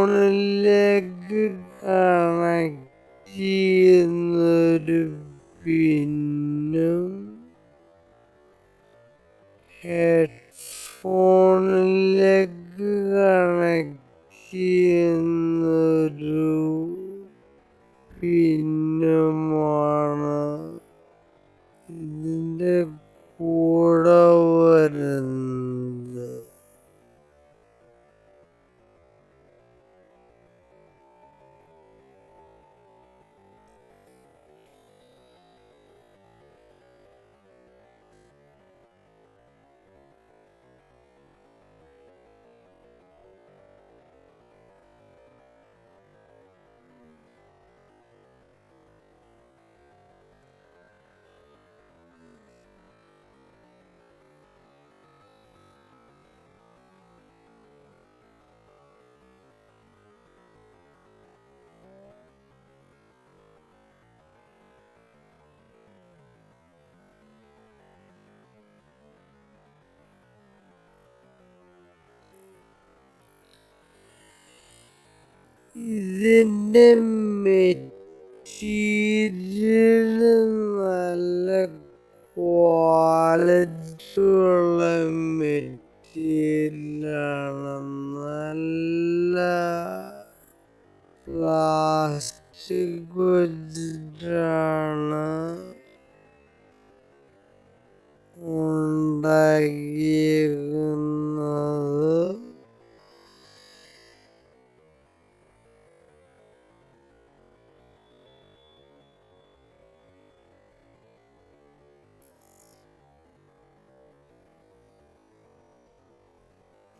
ഐഫോണിലേക്ക് കണക്ട് ചെയ്യുന്നൊരു പിന്നും ഹെഡ്ഫോണിലേക്ക് കണക്ട് ചെയ്യുന്നൊരു പിന്നുമാണ് ഇതിൻ്റെ കൂടെ വരുന്നത്. ഇതിൻ്റെ മെറ്റീരിയൽ നല്ല ക്വാളിറ്റിയുള്ള മെറ്റീരിയലാണ്. നല്ല പ്ലാസ്റ്റിക് വെച്ചിട്ടാണ് ഉണ്ടാക്കിയിരിക്കുന്നത്.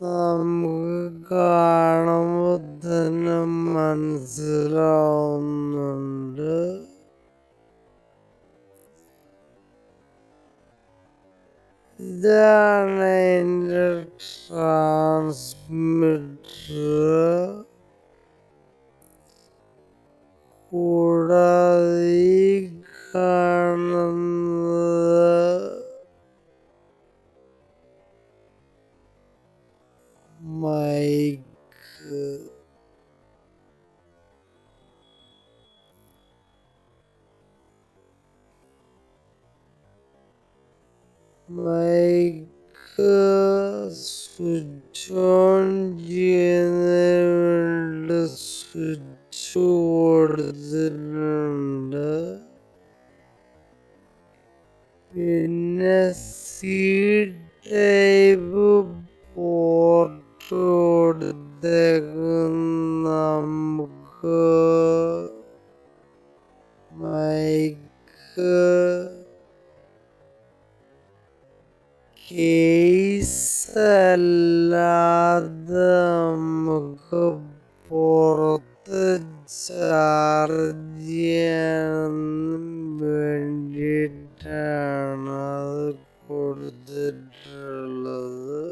നമുക്ക് കാണുമ്പോൾ തന്നെ മനസ്സിലാവുന്നുണ്ട്. ഇതാണ് അതിൻ്റെ ട്രാൻസ്മിറ്റർ. കൂടാതെ ഈ കാണുന്നത് മൈക്ക്. മൈക്ക് സ്വിച്ച് ഓൺ ചെയ്യുന്നതിന് വേണ്ടി സ്വിച്ച് കൊടുത്തിട്ടുണ്ട്. പിന്നെ സി ടൈപ്പ് പോർട്ട് കൊടുത്തേക്കും. നമുക്ക് മൈക്ക് കേസ് അല്ലാതെ നമുക്ക് പുറത്ത് ചാർജ് ചെയ്യാൻ വേണ്ടിയിട്ടാണ് അത് കൊടുത്തിട്ടുള്ളത്.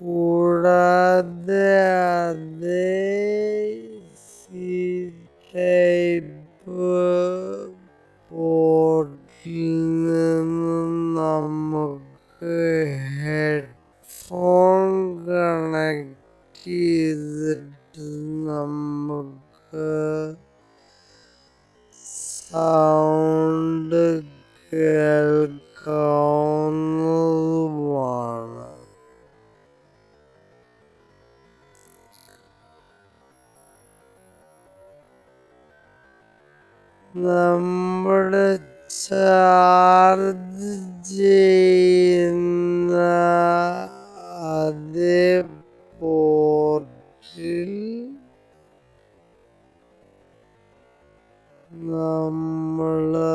കൂടാതെ അതേ സി ടൈപ്പ് പോർട്ടിൽ നിന്ന് നമുക്ക് ഹെഡ്ഫോൺ കണക്ട് ചെയ്തിട്ട് നമുക്ക് സൗണ്ട് കേൾക്കാവുന്നതുമാണ്. നമ്മുടെ ചാർജ് ചെയ്യുന്ന അതേ പോർട്ടിൽ നമ്മള്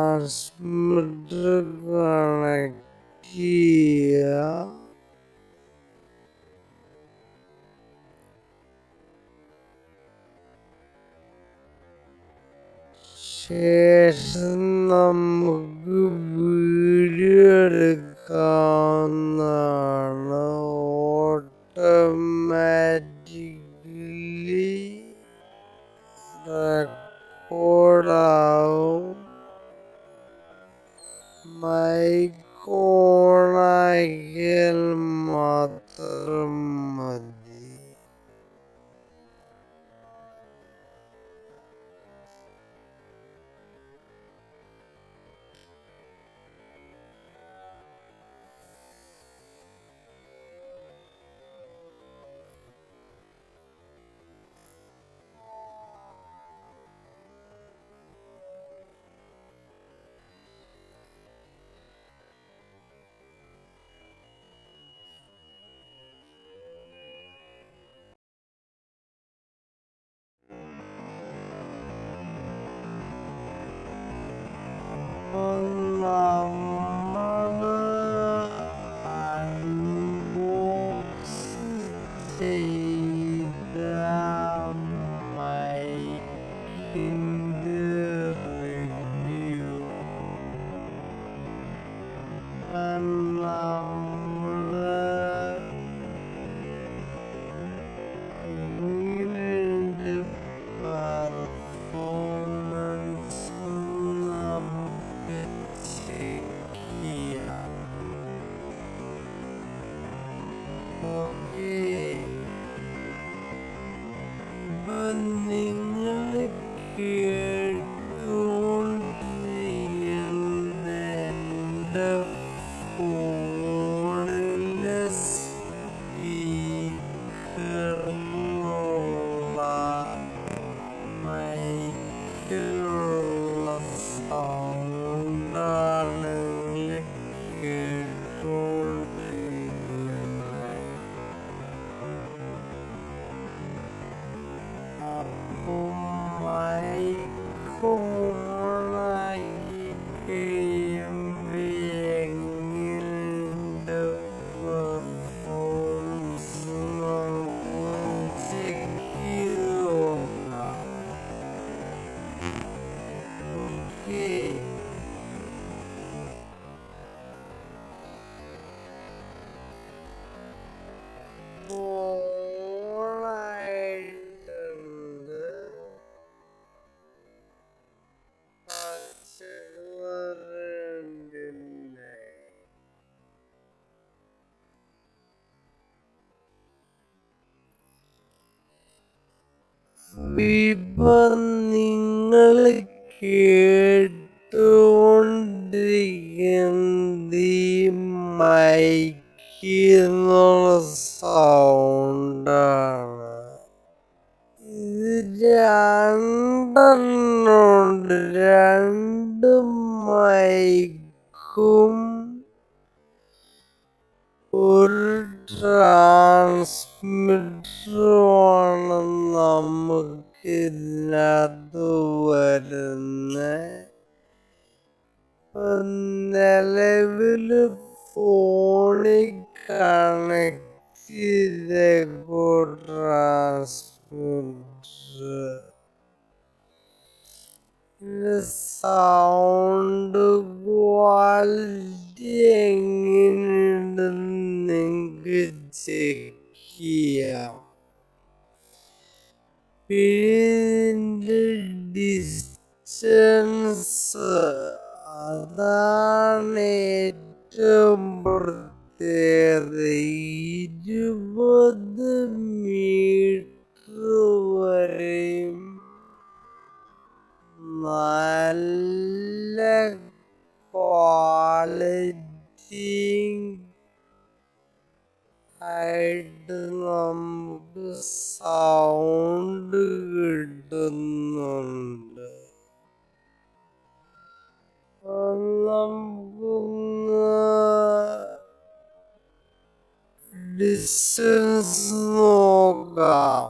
ട്രാൻസ്മിറ്റർ കണക്ട് ചെയ്യുക. ശേഷം നമുക്ക് വീഡിയോ എടുക്കാവുന്നതാണ്. ഓട്ടോമാറ്റിക്കലി റെക്കോർഡാവും. മൈക്ക് ഓണാക്കിയാൽ മാത്രം മതി. My ഇപ്പൊ നിങ്ങൾ കേട്ടുകൊണ്ടിരിക്കുന്നത് ഈ മൈക്കിന്നുള്ള സൗണ്ടാണ്. ഇത് രണ്ടെണ്ണമുണ്ട്. രണ്ട് മൈക്കും ഒരു ട്രാൻസ്മിറ്ററുമാണ് നമുക്ക് ഇതിനകത്ത് വരുന്നത്. നിലവിൽ ഫോണിൽ കണക്ട് ചെയ്തേക്കോ ട്രാൻസ്മിറ്റർ. സൗണ്ട് ക്വാളിറ്റി എങ്ങനെയുണ്ടെന്ന് നിങ്ങൾക്ക് ചെക്ക് ചെയ്യാം. പിന്നെ ഡിസ്റ്റൻസ്, അതാണ് ഏറ്റവും പ്രത്യേകത. 20 മീറ്റർ വരെയും നല്ല ക്വാളിറ്റി ആയിട്ട് നമുക്ക് സൗണ്ട് കിട്ടുന്നുണ്ട്. നമുക്കൊന്ന് ഡിസ്റ്റൻസ് നോക്കാം.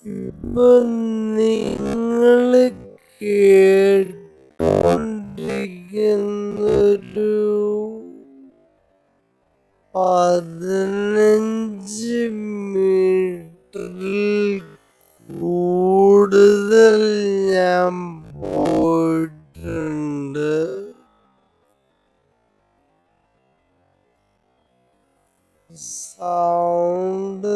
ഇപ്പൊ നിങ്ങൾ കേട്ടോണ്ടിരിക്കുന്നൊരു 15 മീറ്ററിൽ കൂടുതൽ ഞാൻ പോയിട്ടുണ്ട്. സൗണ്ട്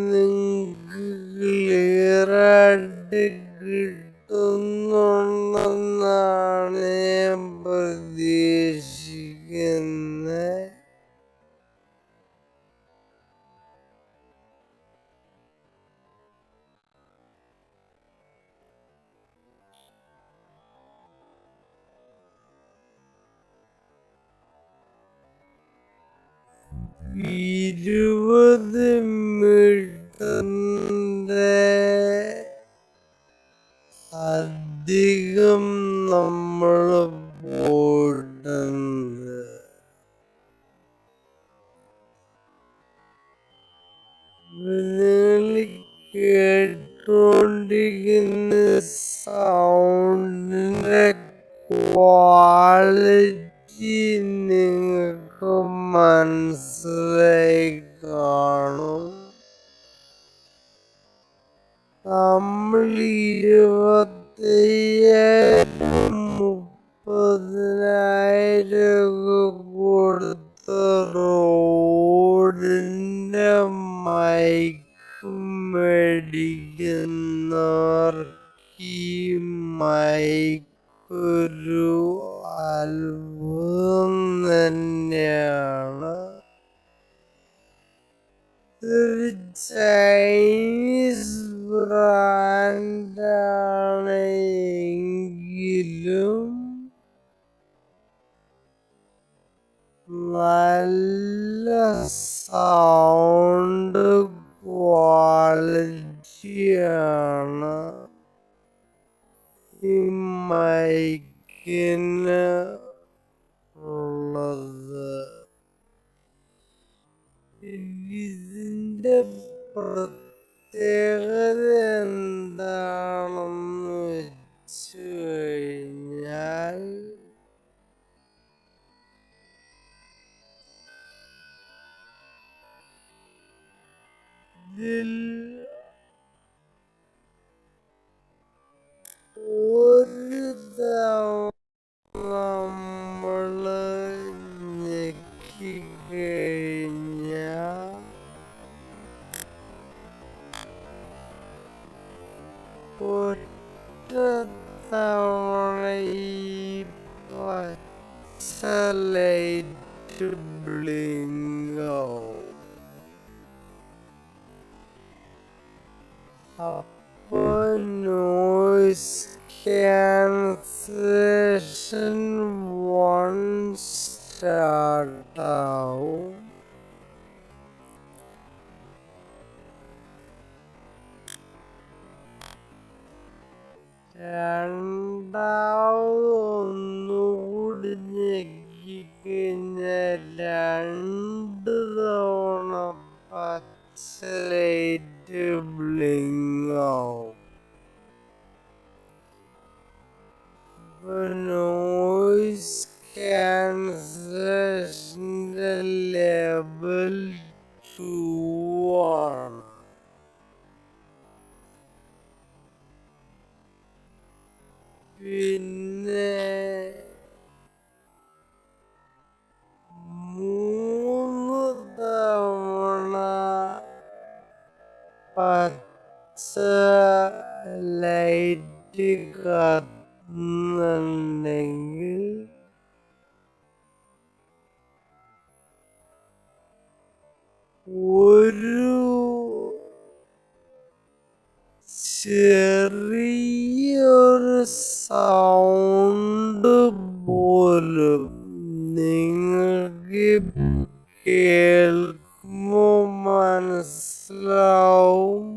നിങ്ങൾക്ക് ക്ലിയറായിട്ട് കിട്ടുന്നുണ്ടെന്നാണ് ഞാൻ പ്രതീക്ഷിക്കുന്നത്. ഇരുപത് മീറ്ററിന്റെ അധികം നമ്മൾ പോയിട്ടുണ്ട്. നിങ്ങൾ കേട്ടുകൊണ്ടിരിക്കുന്ന സൗണ്ടിന്റെ ക്വാളിറ്റി നിങ്ങൾക്ക് മനസ്സിലായി കാണും. നമ്മൾ 25,000 30,000 കൊടുത്ത റോഡിന്റെ മൈക്ക് മേടിക്കുന്നവർക്ക് ഈ മൈക്ക് ഒരു അത്ഭുതം തന്നെയാണ്. ഒരു ചൈനീസ് ബ്രാൻഡാണ് എങ്കിലും നല്ല സൗണ്ട് ക്വാളിറ്റിയാണ് ഈ മൈക്കിന് ഉള്ളത്. ഇതിന്റെ പ്രത്യേകത എന്താണെന്ന് വെച്ച് കഴിഞ്ഞാൽ ഇതിൽ ഒരു അപ്പൊ നോയ്സ് ക്യാൻസലേഷൻ 1 സ്റ്റാർട്ടാവും. രണ്ടാമത് ഒന്നുകൂടി ഞെക്കിക്കഴിഞ്ഞാൽ 2 തവണ പച്ച ലൈറ്റ് ബ്ലിങ്ക് ആവും. നോയ്സ് ക്യാൻസലേഷന്റെ ലെവൽ 2 ആണ്. പിന്നെ 3 തവണ പച്ച ലൈറ്റ് കത്തുന്നുണ്ടെങ്കിൽ ഒരു ചെറിയൊരു സൗണ്ട് പോലും നിങ്ങൾക്ക് കേൾക്കുമ്പോ മനസ്സിലാവും.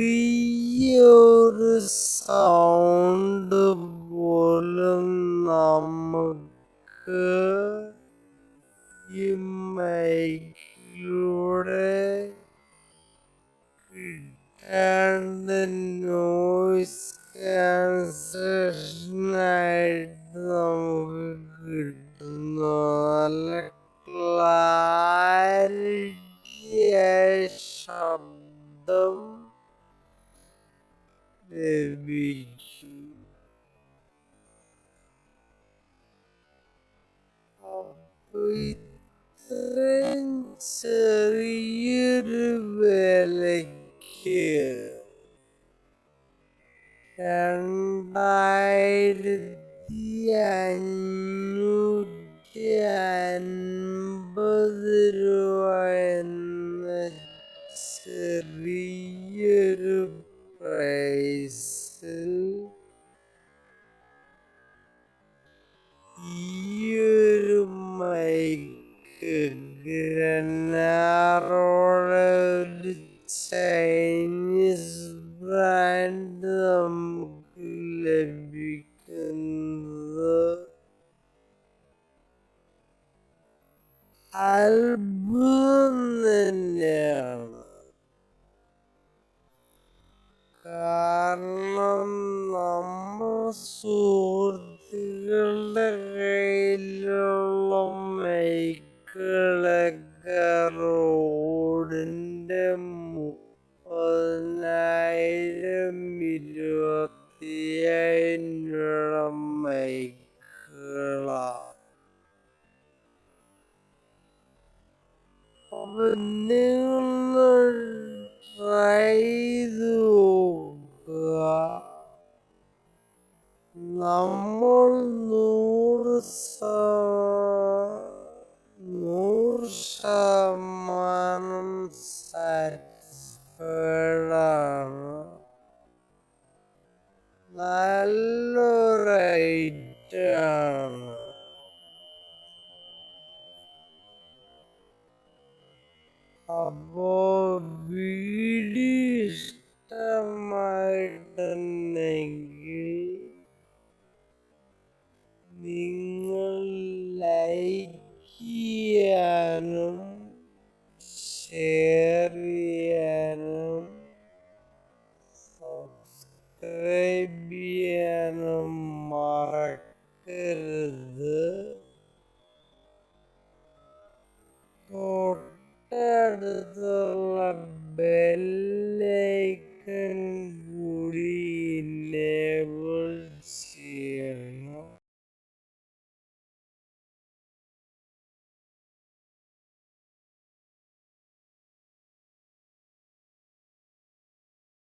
ചെറിയൊരു സൗണ്ട് പോലും നമുക്ക് ഈ മൈക്കിലൂടെ കിട്ടാണ്ട് നോയ്സ് ക്യാൻസലേഷനായിട്ട് നമുക്ക് കിട്ടുന്നു. നല്ല ക്ലാരിറ്റിയായ ശബ്ദം ലഭിക്കും. അപ്പൊ ഇത്രയും ചെറിയൊരു വിലയ്ക്ക് 2550 രൂപ എന്ന ചെറിയൊരു പ്രൈസിൽ ഈയൊരു മൈക്ക് ഗ്രനാറോടെ ഒരു ചൈനീസ് ബ്രാൻഡ് നമുക്ക് ലഭിക്കുന്നത് അത്ഭുതം തന്നെയാണ്. കാരണം നമ്മുടെ സുഹൃത്തുക്കളുടെ കയ്യിലുള്ള മൈക്കുകളൊക്കെ റോഡിന്റെ 30,000 20,000 രൂപ മൈക്കുകളാ. അപ്പൊ നിങ്ങൾ ട്രൈ ചെയ്ത് നോക്കുക. നമ്മൾ 100% സാറ്റിസ്ഫൈഡ് ആണ്. നല്ലൊരു ഐറ്റാണ്. അപ്പോ വീഡിയോ ഇഷ്ടമായിട്ടുണ്ടെങ്കിൽ നിങ്ങൾ ലൈക്ക് ചെയ്യാനും ഷെയർ ചെയ്യാനും സബ്സ്ക്രൈബ് ചെയ്യാനും മറക്കരുത്. തൊട്ടടുത്തുള്ള ബെല്ലൈക്കൺ കൂടി